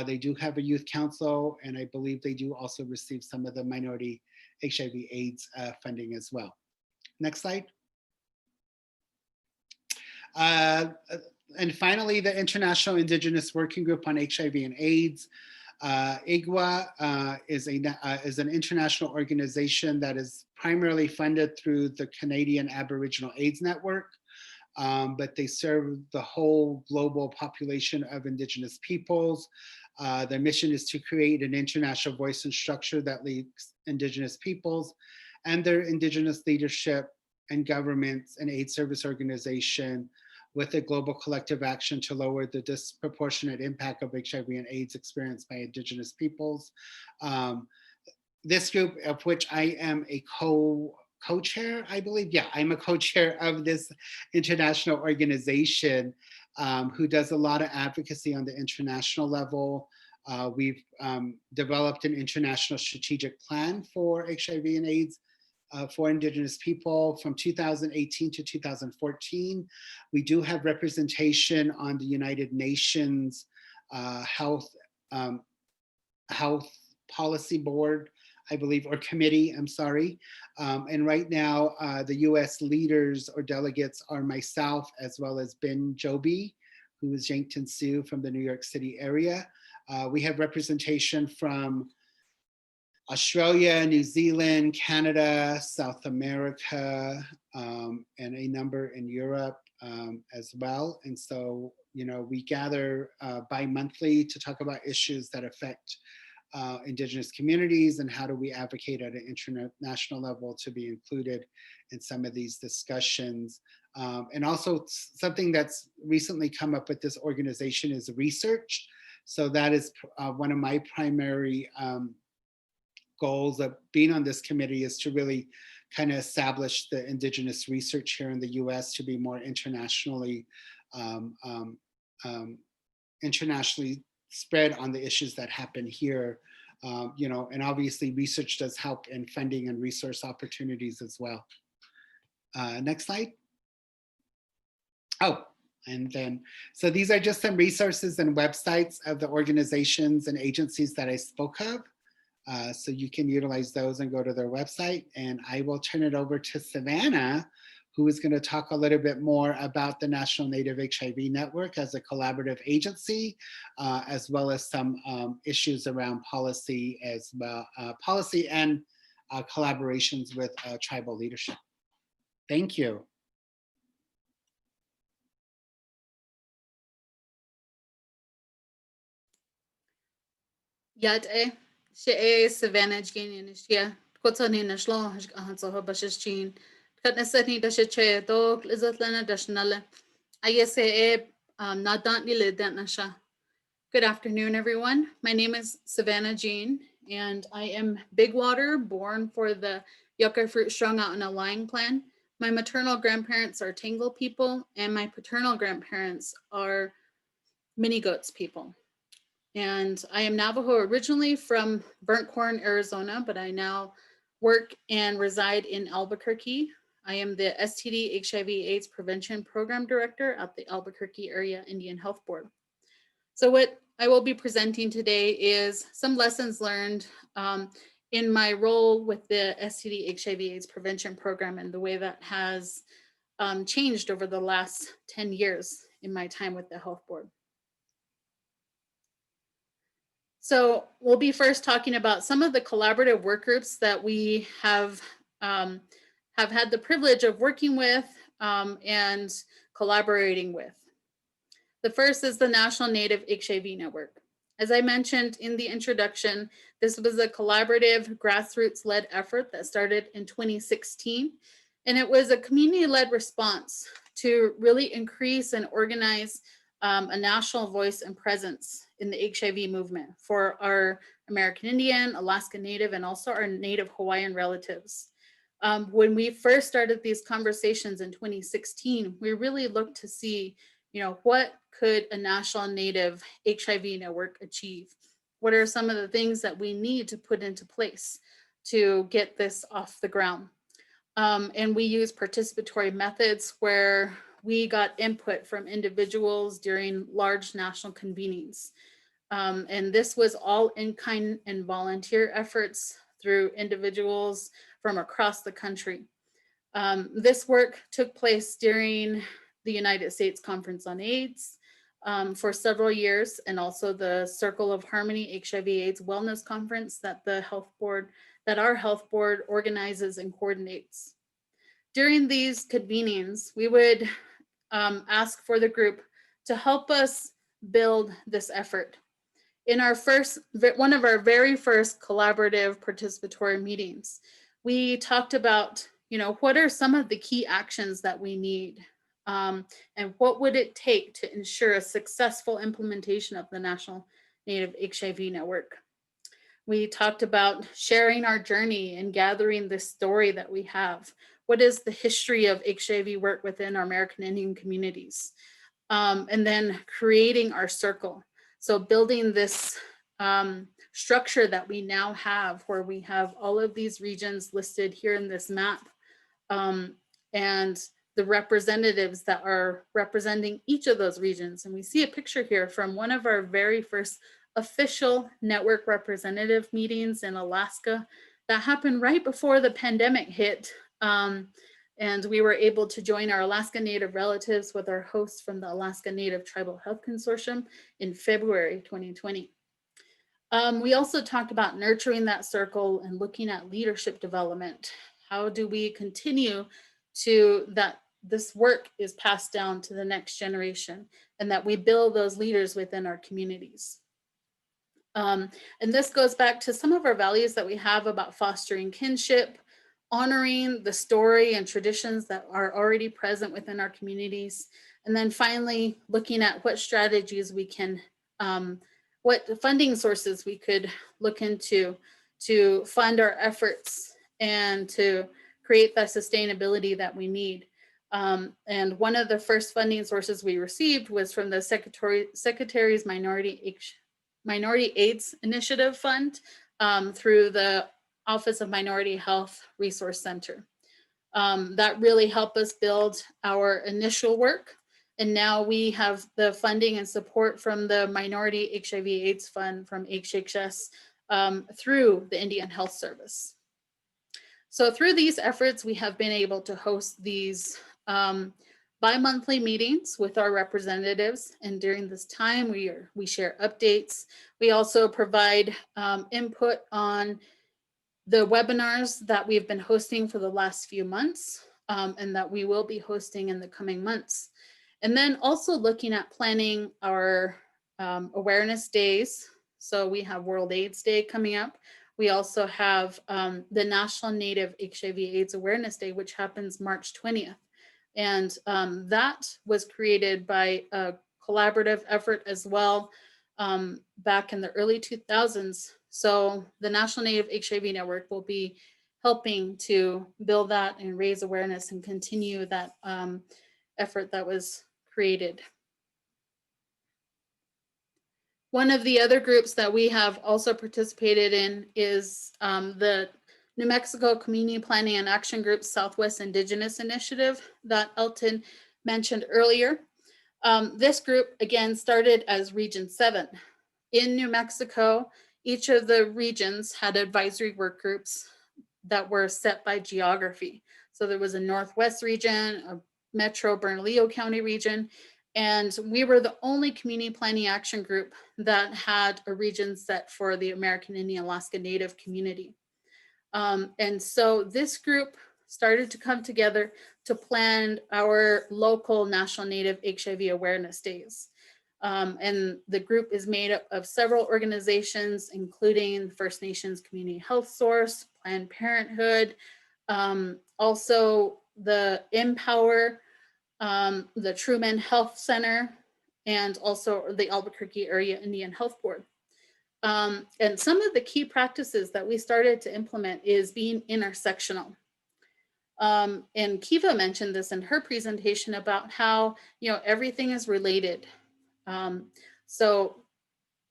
They do have a youth council, and I believe they do also receive some of the minority HIV AIDS funding as well. Next slide. And finally, the International Indigenous Working Group on HIV and AIDS. IGWA is an international organization that is primarily funded through the Canadian Aboriginal AIDS Network, but they serve the whole global population of Indigenous peoples. Their mission is to create an international voice and structure that leads Indigenous peoples and their Indigenous leadership and governments and aid service organization with a global collective action to lower the disproportionate impact of HIV and AIDS experienced by Indigenous peoples. This group, of which I am a co-chair, I believe. Yeah, I'm a co-chair of this international organization who does a lot of advocacy on the international level. We've developed an international strategic plan for HIV and AIDS for Indigenous people from 2018 to 2014. We do have representation on the United Nations Health Policy Board, I believe, or committee, I'm sorry. And right now, the US leaders or delegates are myself, as well as Ben Joby, who is Yankton Sioux from the New York City area. We have representation from Australia, New Zealand, Canada, South America, and a number in Europe as well. And so, you know, we gather bi-monthly to talk about issues that affect Indigenous communities and how do we advocate at an international level to be included in some of these discussions. And also something that's recently come up with this organization is research. So that is one of my primary goals of being on this committee, is to really kind of establish the Indigenous research here in the US to be more internationally spread on the issues that happen here. You know, and obviously research does help in funding and resource opportunities as well. Next slide. Oh, and then, so these are just some resources and websites of the organizations and agencies that I spoke of. So you can utilize those and go to their website. And I will turn it over to Savannah, who is going to talk a little bit more about the National Native HIV Network as a collaborative agency, as well as some issues around policy as well, policy and collaborations with tribal leadership. Thank you.
Yate, she Savannah Genian is here. Kotani Nashlo, Hanso Bashis Katnasani Dashache, Dog, Lizatlana Dashnala. I say, not Dantly Lidanasha. Good afternoon, everyone. My name is Savannah Jean, and I am Big Water, born for the yucca fruit strung out in a lying plan. My maternal grandparents are Tangle people, and my paternal grandparents are Mini Goats people. And I am Navajo originally from Burnt Corn, Arizona, but I now work and reside in Albuquerque. I am the STD HIV AIDS Prevention Program Director at the Albuquerque Area Indian Health Board. So what I will be presenting today is some lessons learned in my role with the STD HIV AIDS Prevention Program and the way that has changed over the last 10 years in my time with the health board. So we'll be first talking about some of the collaborative work groups that we have had the privilege of working with and collaborating with. The first is the National Native HIV Network. As I mentioned in the introduction, this was a collaborative grassroots-led effort that started in 2016, and it was a community-led response to really increase and organize a national voice and presence in the HIV movement for our American Indian, Alaska Native, and also our Native Hawaiian relatives. When we first started these conversations in 2016, we really looked to see, what could a national Native HIV network achieve? What are some of the things that we need to put into place to get this off the ground? And we use participatory methods where we got input from individuals during large national convenings. And this was all in-kind and volunteer efforts through individuals from across the country. This work took place during the United States Conference on AIDS for several years, and also the Circle of Harmony HIV/AIDS Wellness Conference that our health board organizes and coordinates. During these convenings, we would ask for the group to help us build this effort. In one of our very first collaborative participatory meetings, we talked about, what are some of the key actions that we need and what would it take to ensure a successful implementation of the National Native HIV Network. We talked about sharing our journey and gathering this story that we have. What is the history of HIV work within our American Indian communities? And then creating our circle. So building this structure that we now have, where we have all of these regions listed here in this map, and the representatives that are representing each of those regions. And we see a picture here from one of our very first official network representative meetings in Alaska that happened right before the pandemic hit. And we were able to join our Alaska Native relatives with our hosts from the Alaska Native Tribal Health Consortium in February 2020. We also talked about nurturing that circle and looking at leadership development. How do we continue to that this work is passed down to the next generation and that we build those leaders within our communities? And this goes back to some of our values that we have about fostering kinship, honoring the story and traditions that are already present within our communities. And then finally, looking at what strategies we can, what funding sources we could look into to fund our efforts and to create that sustainability that we need. And one of the first funding sources we received was from the Secretary's Minority AIDS Initiative Fund through the Office of Minority Health Resource Center. That really helped us build our initial work. And now we have the funding and support from the Minority HIV AIDS Fund from HHS through the Indian Health Service. So through these efforts, we have been able to host these bi-monthly meetings with our representatives. And during this time, we share updates. We also provide input on the webinars that we've been hosting for the last few months and that we will be hosting in the coming months. And then also looking at planning our awareness days. So we have World AIDS Day coming up. We also have the National Native HIV AIDS Awareness Day, which happens March 20th. And that was created by a collaborative effort as well back in the early 2000s. So the National Native HIV Network will be helping to build that and raise awareness and continue that effort that was created. One of the other groups that we have also participated in is the New Mexico Community Planning and Action Group Southwest Indigenous Initiative that Elton mentioned earlier. This group, again, started as Region 7. In New Mexico, each of the regions had advisory work groups that were set by geography. So there was a Northwest region, a Metro Bernalillo County region, and we were the only community planning action group that had a region set for the American Indian Alaska Native community. And so this group started to come together to plan our local National Native HIV Awareness Days. And the group is made up of several organizations, including First Nations Community Health Source, Planned Parenthood, also the Empower, the Truman Health Center, and also the Albuquerque Area Indian Health Board. And some of the key practices that we started to implement is being intersectional. And Keiva mentioned this in her presentation about how, everything is related. So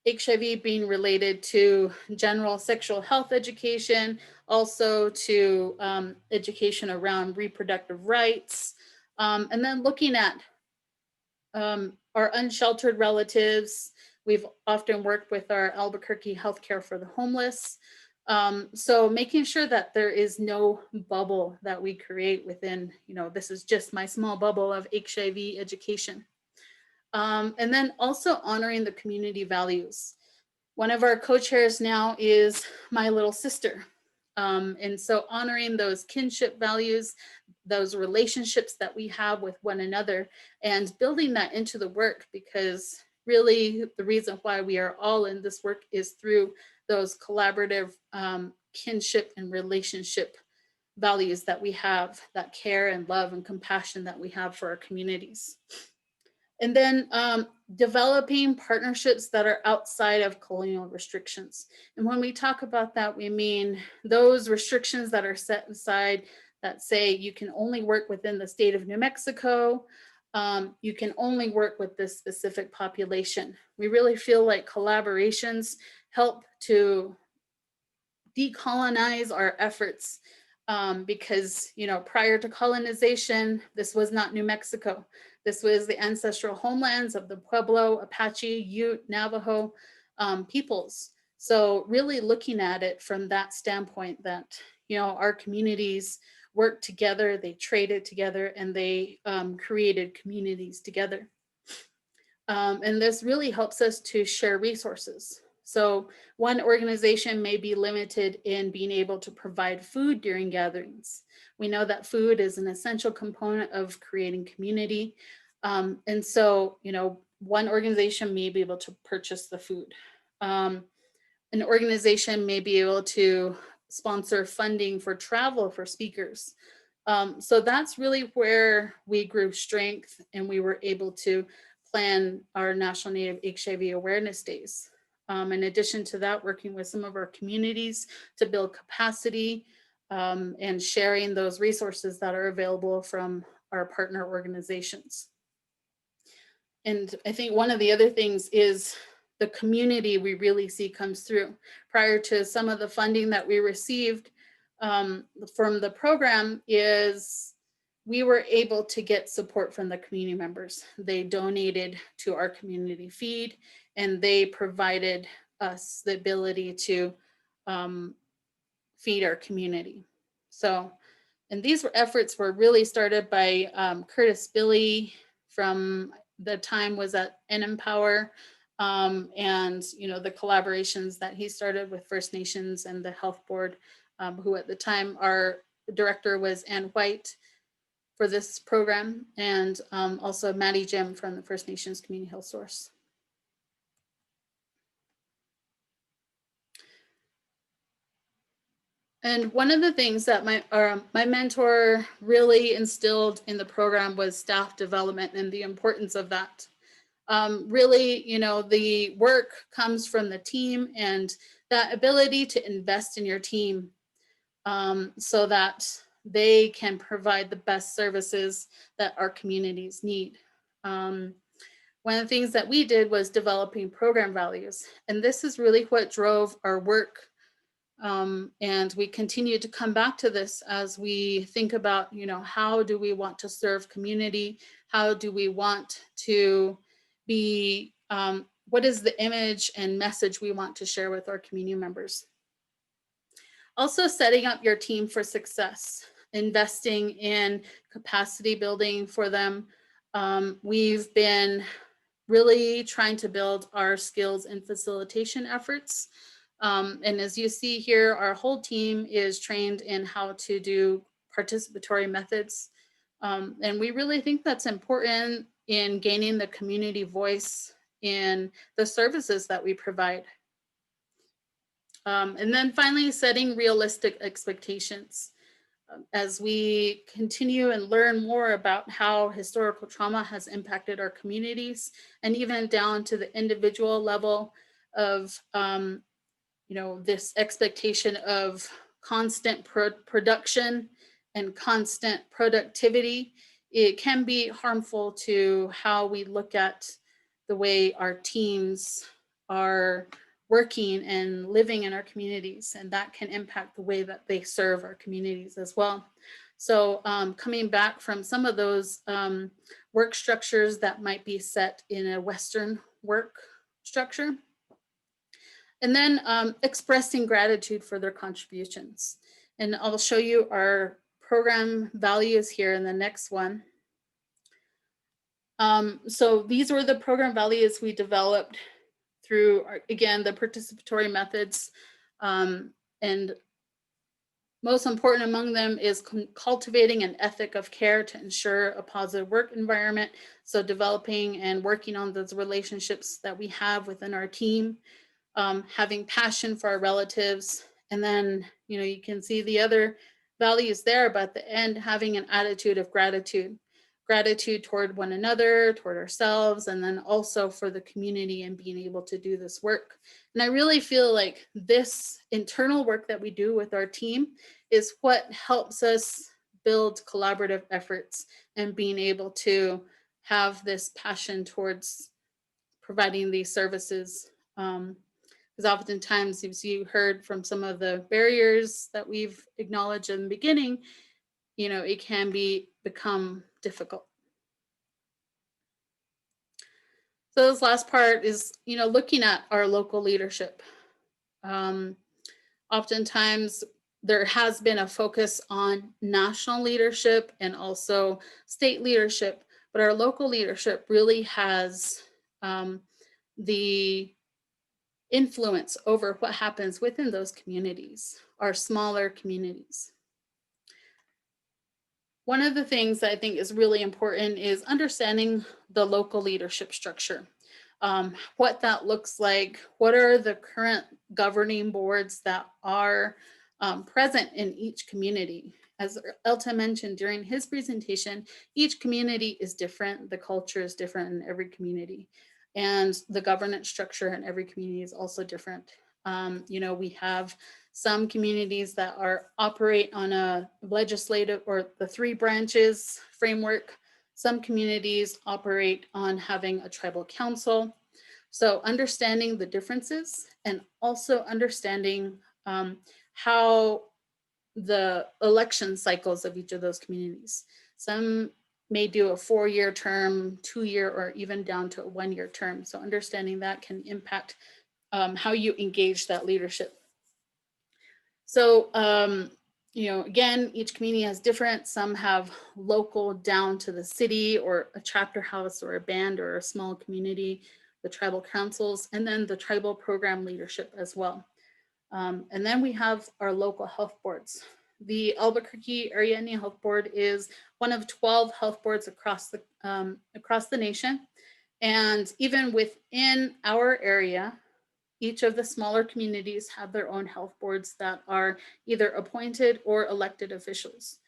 HIV being related to general sexual health education, also to education around reproductive rights, and then looking at our unsheltered relatives. We've often worked with our Albuquerque Healthcare for the Homeless. So making sure that there is no bubble that we create within, this is just my small bubble of HIV education. And then also honoring the community values. One of our co-chairs now is my little sister. And so honoring those kinship values, those relationships that we have with one another, and building that into the work, because really the reason why we are all in this work is through those collaborative kinship and relationship values that we have, that care and love and compassion that we have for our communities. And then developing partnerships that are outside of colonial restrictions. And when we talk about that, we mean those restrictions that are set aside that say you can only work within the state of New Mexico, you can only work with this specific population. We really feel like collaborations help to decolonize our efforts, because, you know, prior to colonization, this was not New Mexico. This was the ancestral homelands of the Pueblo, Apache, Ute, Navajo peoples. So really looking at it from that standpoint that, you know, our communities worked together, they traded together, and they created communities together. And this really helps us to share resources. So one organization may be limited in being able to provide food during gatherings. We know that food is an essential component of creating community. And so, you know, one organization may be able to purchase the food. An organization may be able to sponsor funding for travel for speakers. So that's really where we grew strength, and we were able to plan our National Native HIV Awareness Days. In addition to that, working with some of our communities to build capacity and sharing those resources that are available from our partner organizations. And I think one of the other things is the community we really see comes through. Prior to some of the funding that we received from the program is we were able to get support from the community members. They donated to our community feed, and they provided us the ability to feed our community. So, and these efforts were really started by Curtis Billy from the time was at NMpower, and, you know, the collaborations that he started with First Nations and the Health Board, who at the time our director was Ann White for this program, and also Maddie Jim from the First Nations Community Health Source. And one of the things that my mentor really instilled in the program was staff development and the importance of that. Really, you know, the work comes from the team, and that ability to invest in your team so that they can provide the best services that our communities need. One of the things that we did was developing program values, and this is really what drove our work. And we continue to come back to this as we think about, you know, how do we want to serve community? How do we want to be, what is the image and message we want to share with our community members? Also setting up your team for success, investing in capacity building for them. We've been really trying to build our skills and facilitation efforts. And as you see here, our whole team is trained in how to do participatory methods. And we really think that's important in gaining the community voice in the services that we provide. And then finally, setting realistic expectations. As we continue and learn more about how historical trauma has impacted our communities, and even down to the individual level of you know, this expectation of constant production and constant productivity, it can be harmful to how we look at the way our teams are working and living in our communities, and that can impact the way that they serve our communities as well. So coming back from some of those work structures that might be set in a Western work structure, and then expressing gratitude for their contributions. And I'll show you our program values here in the next one. So these were the program values we developed through, again, the participatory methods. And most important among them is cultivating an ethic of care to ensure a positive work environment. So developing and working on those relationships that we have within our team. Having passion for our relatives. And then, you know, you can see the other values there, but at the end, having an attitude of gratitude toward one another, toward ourselves, and then also for the community and being able to do this work. And I really feel like this internal work that we do with our team is what helps us build collaborative efforts and being able to have this passion towards providing these services. Because oftentimes, as you heard from some of the barriers that we've acknowledged in the beginning, it can become difficult. So this last part is, looking at our local leadership. Oftentimes there has been a focus on national leadership and also state leadership, but our local leadership really has the influence over what happens within those communities, our smaller communities. One of the things that I think is really important is understanding the local leadership structure, what that looks like, what are the current governing boards that are present in each community. As Elton mentioned during his presentation, each community is different, the culture is different in every community, and the governance structure in every community is also different. We have some communities that operate on a legislative or the 3 branches framework. Some communities operate on having a tribal council. So understanding the differences and also understanding how the election cycles of each of those communities. Some may do a 4-year term, 2-year, or even down to a 1-year term. So understanding that can impact how you engage that leadership. So, again, each community has different. Some have local down to the city or a chapter house or a band or a small community, the tribal councils, and then the tribal program leadership as well. And then we have our local health boards. The Albuquerque Area Indian Health Board is one of 12 health boards across the nation. And even within our area, each of the smaller communities have their own health boards that are either appointed or elected officials.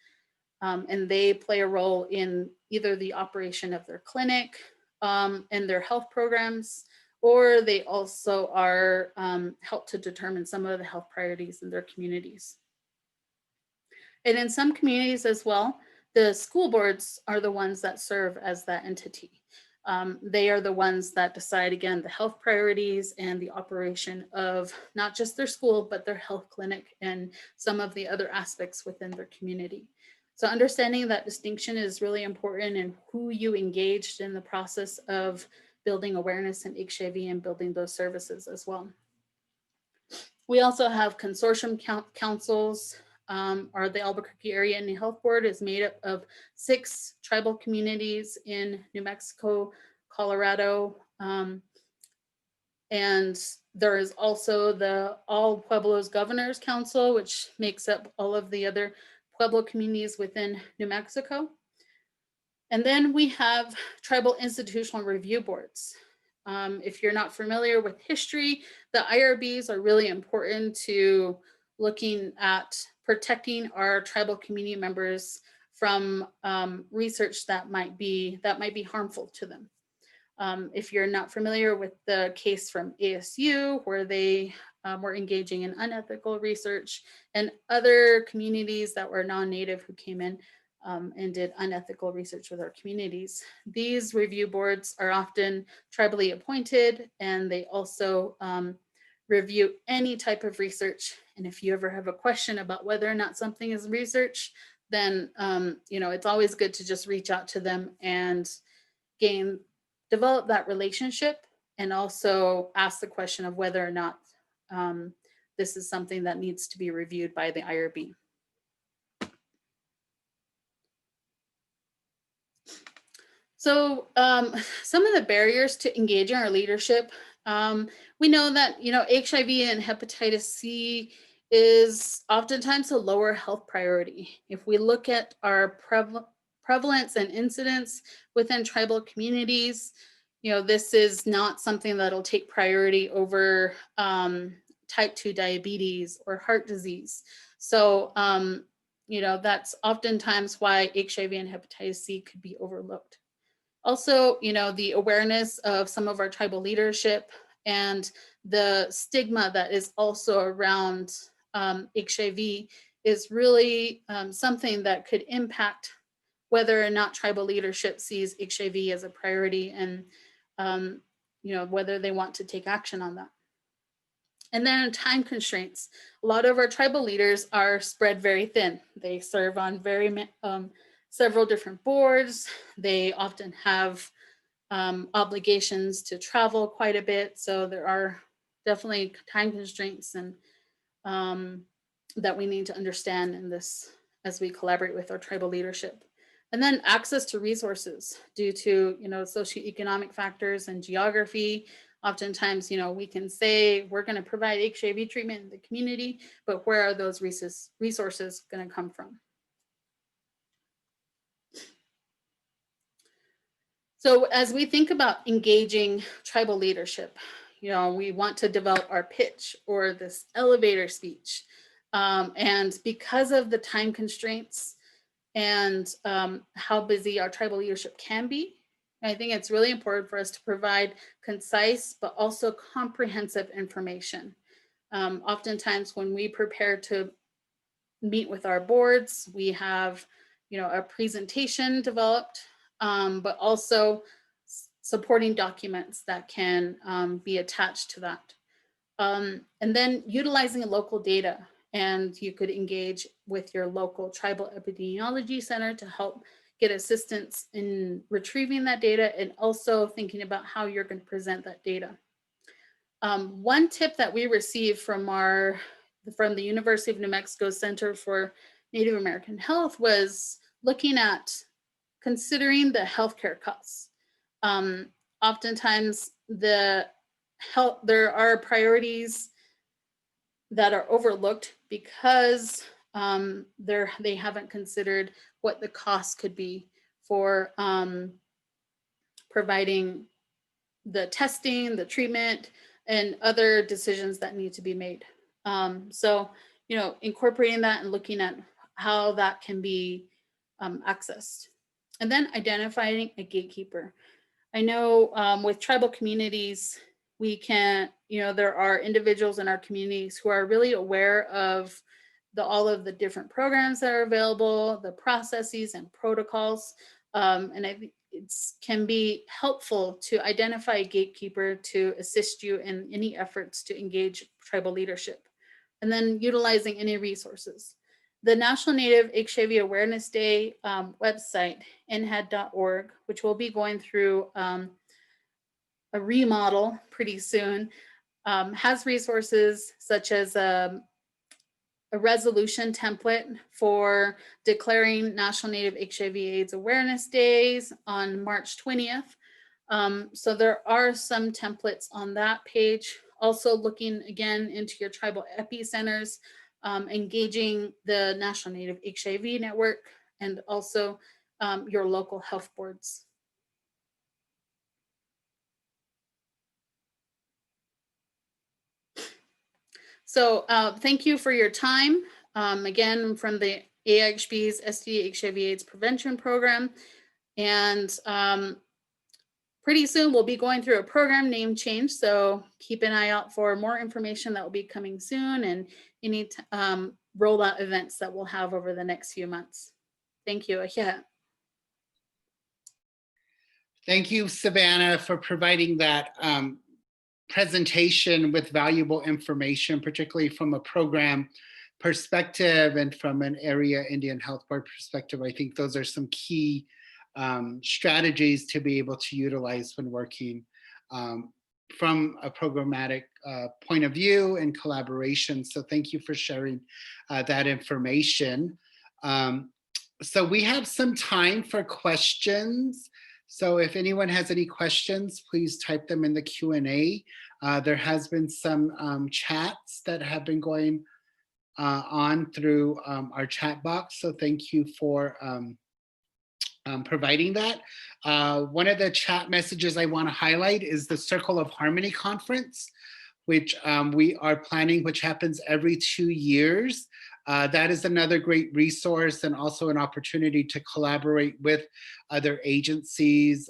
And they play a role in either the operation of their clinic and their health programs, or they also are help to determine some of the health priorities in their communities. And in some communities as well, the school boards are the ones that serve as that entity. They are the ones that decide, again, the health priorities and the operation of not just their school, but their health clinic and some of the other aspects within their community. So understanding that distinction is really important in who you engaged in the process of building awareness in HIV and building those services as well. We also have consortium councils. Or the Albuquerque Area Indian Health Board is made up of 6 tribal communities in New Mexico, Colorado, and there is also the All Pueblos Governors Council, which makes up all of the other Pueblo communities within New Mexico. And then we have tribal institutional review boards. If you're not familiar with history, the IRBs are really important to looking at protecting our tribal community members from research that might be harmful to them. If you're not familiar with the case from ASU, where they were engaging in unethical research, and other communities that were non-native who came in and did unethical research with our communities. These review boards are often tribally appointed, and they also review any type of research. And if you ever have a question about whether or not something is research, then it's always good to just reach out to them and develop that relationship, and also ask the question of whether or not this is something that needs to be reviewed by the IRB. So some of the barriers to engaging our leadership, we know that HIV and hepatitis C is oftentimes a lower health priority. If we look at our prevalence and incidence within tribal communities, this is not something that'll take priority over type 2 diabetes or heart disease. So That's oftentimes why HIV and hepatitis C could be overlooked. Also, the awareness of some of our tribal leadership and the stigma that is also around HIV is really something that could impact whether or not tribal leadership sees HIV as a priority and whether they want to take action on that. And then time constraints. A lot of our tribal leaders are spread very thin. They serve on several different boards. They often have obligations to travel quite a bit. So there are definitely time constraints and that we need to understand in this as we collaborate with our tribal leadership. And then access to resources due to, socioeconomic factors and geography. Oftentimes, we can say we're going to provide HIV treatment in the community, but where are those resources going to come from? So as we think about engaging tribal leadership, we want to develop our pitch or this elevator speech. And because of the time constraints and how busy our tribal leadership can be, I think it's really important for us to provide concise but also comprehensive information. Oftentimes when we prepare to meet with our boards, we have a presentation developed, but also supporting documents that can be attached to that. And then utilizing local data, and you could engage with your local tribal epidemiology center to help get assistance in retrieving that data and also thinking about how you're going to present that data. One tip that we received from the University of New Mexico Center for Native American Health was looking at considering the healthcare costs. Oftentimes there are priorities that are overlooked because they haven't considered what the cost could be for providing the testing, the treatment, and other decisions that need to be made. So, incorporating that and looking at how that can be accessed. And then identifying a gatekeeper. I know with tribal communities, we can, there are individuals in our communities who are really aware of all of the different programs that are available, the processes and protocols. And I think it can be helpful to identify a gatekeeper to assist you in any efforts to engage tribal leadership. And then utilizing any resources. The National Native HIV Awareness Day website, nhed.org, which will be going through a remodel pretty soon, has resources such as a resolution template for declaring National Native HIV Aids Awareness Days on March 20th. So there are some templates on that page. Also looking again into your tribal epicenters, engaging the National Native HIV Network, and also your local health boards. So thank you for your time. Again, from the AIHB's STD HIV AIDS Prevention Program. And pretty soon we'll be going through a program name change. So keep an eye out for more information that will be coming soon and any rollout events that we'll have over the next few months. Thank you. Yeah.
Thank you, Savannah, for providing that presentation with valuable information, particularly from a program perspective and from an area Indian Health Board perspective. I think those are some key strategies to be able to utilize when working from a programmatic point of view and collaboration. So thank you for sharing that information. So we have some time for questions. So if anyone has any questions, please type them in the Q&A. There has been some chats that have been going on through our chat box. So thank you for providing that. One of the chat messages I want to highlight is the Circle of Harmony Conference, which we are planning, which happens every 2 years. That is another great resource and also an opportunity to collaborate with other agencies,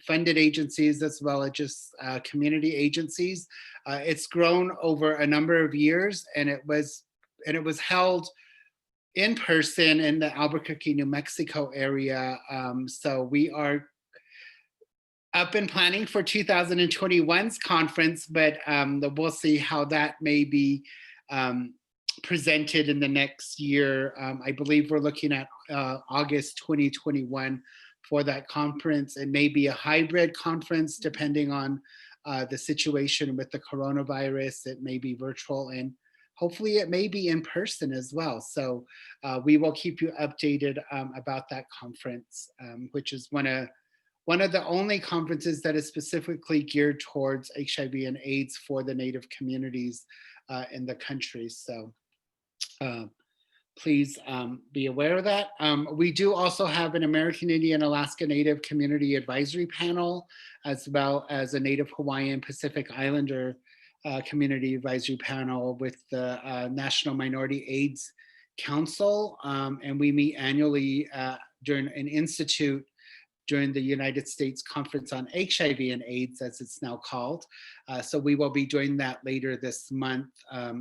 funded agencies, as well as just community agencies. It's grown over a number of years, and it was held in person in the Albuquerque, New Mexico area. So we are up and planning for 2021's conference, but we'll see how that may be presented in the next year. I believe we're looking at August 2021 for that conference. It may be a hybrid conference depending on the situation with the coronavirus. It may be virtual, and hopefully it may be in person as well. So we will keep you updated about that conference, which is one of the only conferences that is specifically geared towards HIV and AIDS for the Native communities in the country. So please be aware of that. We do also have an American Indian Alaska Native Community Advisory Panel, as well as a Native Hawaiian Pacific Islander Community Advisory Panel with the National Minority AIDS Council. And we meet annually during an institute during the United States Conference on HIV and AIDS, as it's now called. So we will be doing that later this month.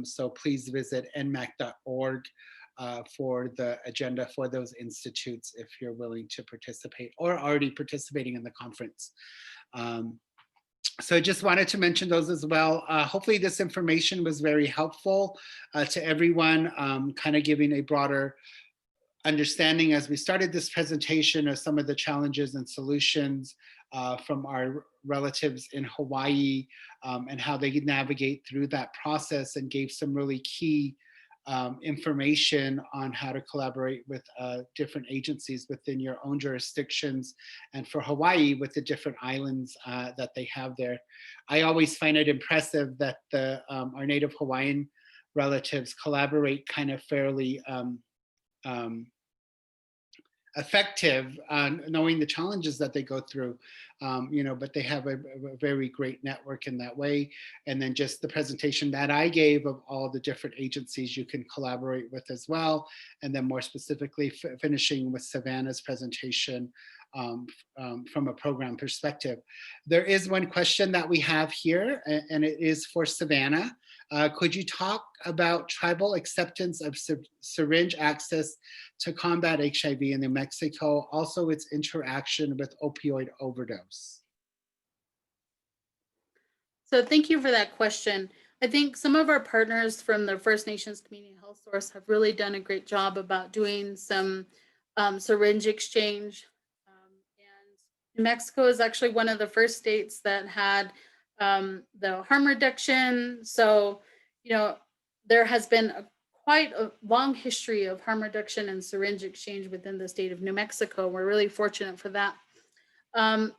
So please visit nmac.org for the agenda for those institutes if you're willing to participate or already participating in the conference. So I just wanted to mention those as well. Hopefully this information was very helpful to everyone, kind of giving a broader understanding as we started this presentation of some of the challenges and solutions from our relatives in Hawaii and how they navigate through that process, and gave some really key information on how to collaborate with different agencies within your own jurisdictions, and for Hawaii with the different islands that they have there. I always find it impressive that our Native Hawaiian relatives collaborate kind of fairly effective, knowing the challenges that they go through, but they have a very great network in that way. And then just the presentation that I gave of all the different agencies you can collaborate with as well. And then more specifically, finishing with Savannah's presentation from a program perspective. There is one question that we have here, and it is for Savannah. Could you talk about tribal acceptance of syringe access to combat HIV in New Mexico, also its interaction with opioid overdose?
So thank you for that question. I think some of our partners from the First Nations Community Health Source have really done a great job about doing some syringe exchange. And New Mexico is actually one of the first states that had the harm reduction. So, there has been quite a long history of harm reduction and syringe exchange within the state of New Mexico. We're really fortunate for that.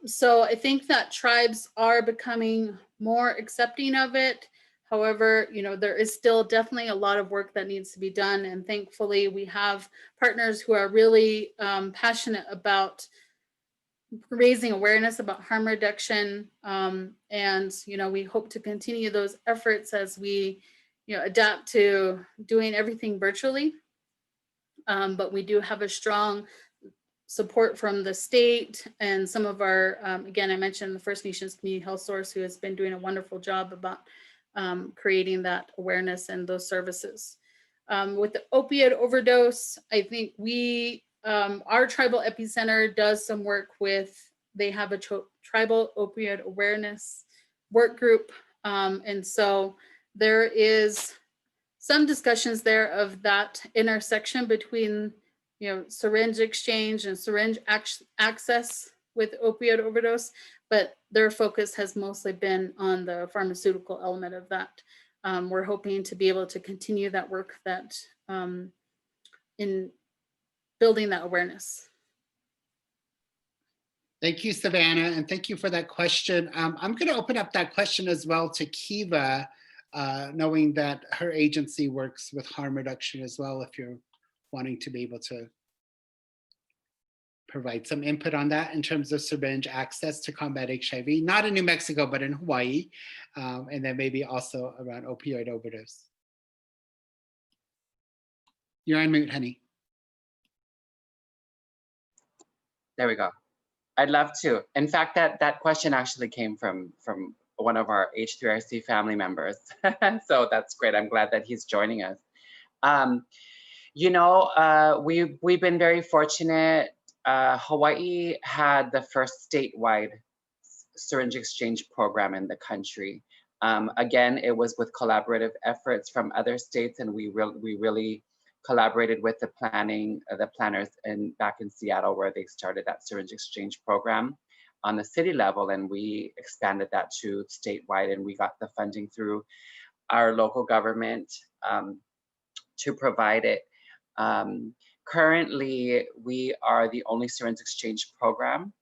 So I think that tribes are becoming more accepting of it. However, there is still definitely a lot of work that needs to be done. And thankfully, we have partners who are really passionate about raising awareness about harm reduction. And, we hope to continue those efforts as we, adapt to doing everything virtually. But we do have a strong support from the state and some of our, again, I mentioned the First Nations Community Health Source, who has been doing a wonderful job about creating that awareness and those services. With the opioid overdose, I think our tribal epicenter does some work with, they have a tribal opioid awareness work group. And so there is some discussions there of that intersection between, syringe exchange and syringe access with opioid overdose, but their focus has mostly been on the pharmaceutical element of that. We're hoping to be able to continue that work that in building that awareness.
Thank you, Savannah, and thank you for that question. I'm going to open up that question as well to Keiva, knowing that her agency works with harm reduction as well, if you're wanting to be able to provide some input on that in terms of syringe access to combat HIV, not in New Mexico, but in Hawaii, and then maybe also around opioid overdose. You're on mute, honey.
There we go. I'd love to. In fact, that question actually came from one of our H3RC family members. So that's great. I'm glad that he's joining us. You know, we've been very fortunate. Hawaii had the first statewide syringe exchange program in the country. Again, it was with collaborative efforts from other states, and we really collaborated with the planners back in Seattle, where they started that syringe exchange program on the city level, and we expanded that to statewide, and we got the funding through our local government to provide it. Currently, we are the only syringe exchange program,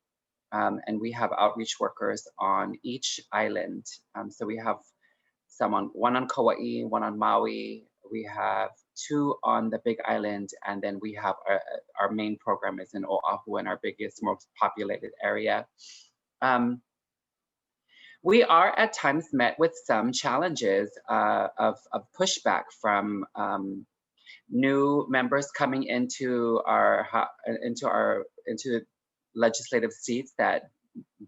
and we have outreach workers on each island. So we have one on Kauai, one on Maui, we have 2 on the Big Island, and then we have our main program is in Oahu, in our biggest, most populated area. We are at times met with some challenges of pushback from new members coming into legislative seats that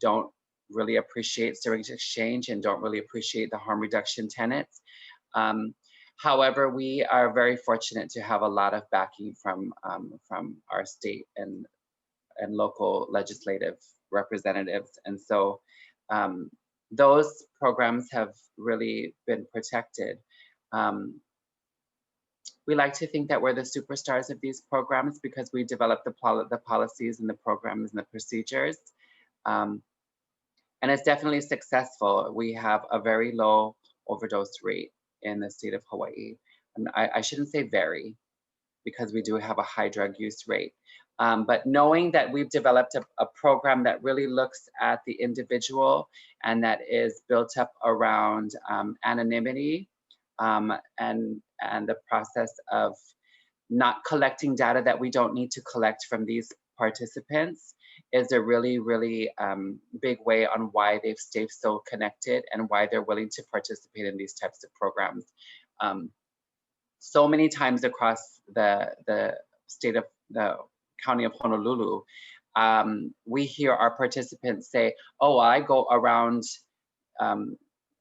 don't really appreciate syringe exchange and don't really appreciate the harm reduction tenets. However, we are very fortunate to have a lot of backing from our state and local legislative representatives, and so those programs have really been protected. We like to think that we're the superstars of these programs because we develop the policies and the programs and the procedures. And it's definitely successful. We have a very low overdose rate in the state of Hawaii. And I shouldn't say very, because we do have a high drug use rate. But knowing that we've developed a program that really looks at the individual and that is built up around anonymity, and the process of not collecting data that we don't need to collect from these participants is a really, really big way on why they've stayed so connected and why they're willing to participate in these types of programs. So many times across the state of the county of Honolulu, we hear our participants say, oh, I go around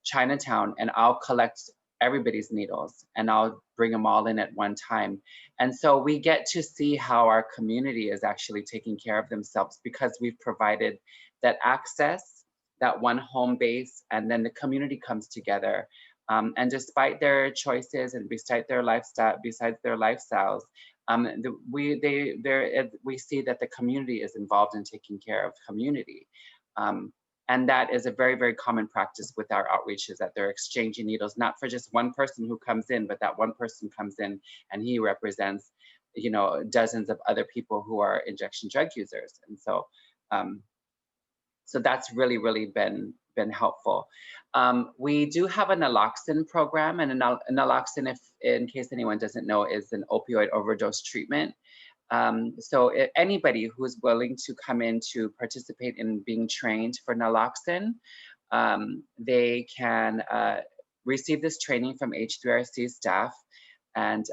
Chinatown and I'll collect everybody's needles and I'll bring them all in at one time. And so we get to see how our community is actually taking care of themselves because we've provided that access, that one home base, and then the community comes together. And despite their choices and besides their lifestyles, we see that the community is involved in taking care of community. And that is a very, very common practice with our outreach, is that they're exchanging needles, not for just one person who comes in, but that one person comes in and he represents, you know, dozens of other people who are injection drug users. And so, so that's really, really been helpful. We do have a Naloxone program, and a Naloxone, if in case anyone doesn't know, is an opioid overdose treatment. So anybody who's willing to come in to participate in being trained for Naloxone, they can receive this training from H3RC staff, and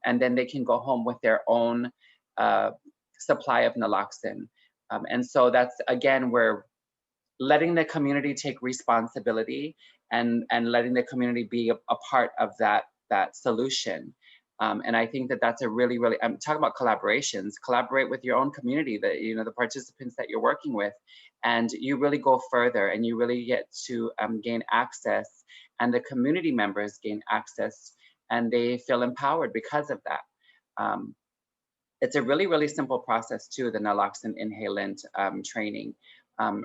then they can go home with their own supply of Naloxone. And so that's, again, we're letting the community take responsibility and letting the community be a part of that solution. And I think that that's a really, really, I'm talking about collaborations, collaborate with your own community, the participants that you're working with, and you really go further and you really get to gain access, and the community members gain access and they feel empowered because of that. It's a really, really simple process too, the Naloxone inhalant training,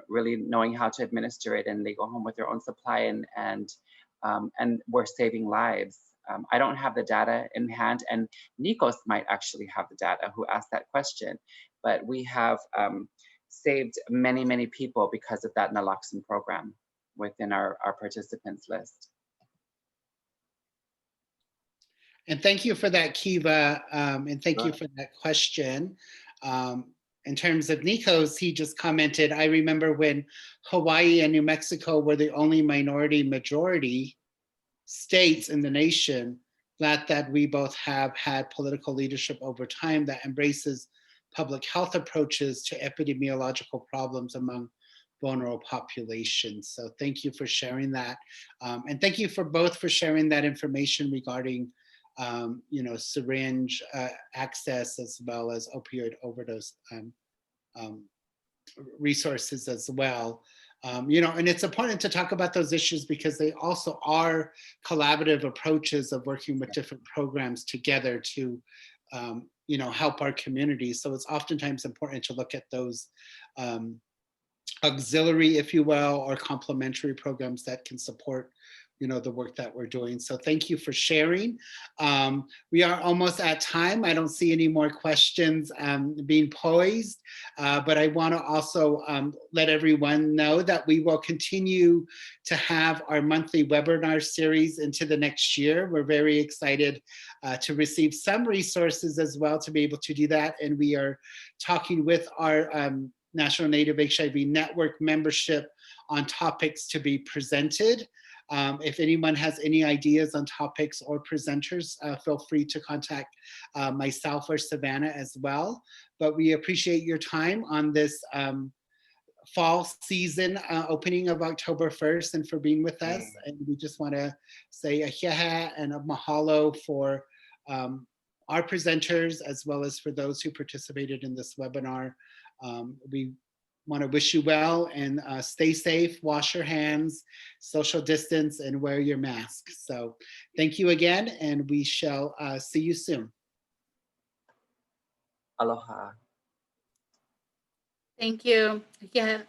really knowing how to administer it, and they go home with their own supply, and we're saving lives. I don't have the data in hand, and Nikos might actually have the data, who asked that question, but we have saved many, many people because of that Naloxone program within our participants list.
And thank you for that, Keiva, and thank you for that question. In terms of Nikos, he just commented, I remember when Hawaii and New Mexico were the only minority majority states in the nation glad that we both have had political leadership over time that embraces public health approaches to epidemiological problems among vulnerable populations. So thank you for sharing that. And thank you for both for sharing that information regarding syringe access as well as opioid overdose resources as well. And it's important to talk about those issues because they also are collaborative approaches of working with different programs together to, help our communities. So it's oftentimes important to look at those auxiliary, if you will, or complementary programs that can support the work that we're doing. So thank you for sharing. We are almost at time. I don't see any more questions being posed, but I want to also let everyone know that we will continue to have our monthly webinar series into the next year. We're very excited to receive some resources as well to be able to do that. And we are talking with our National Native HIV Network membership on topics to be presented. If anyone has any ideas on topics or presenters, feel free to contact myself or Savannah as well. But we appreciate your time on this fall season opening of October 1st and for being with us. And we just want to say ahiaha and a mahalo for our presenters as well as for those who participated in this webinar. We want to wish you well and stay safe, wash your hands, social distance, and wear your mask. So thank you again, and we shall see you soon.
Aloha.
Thank you. Yeah.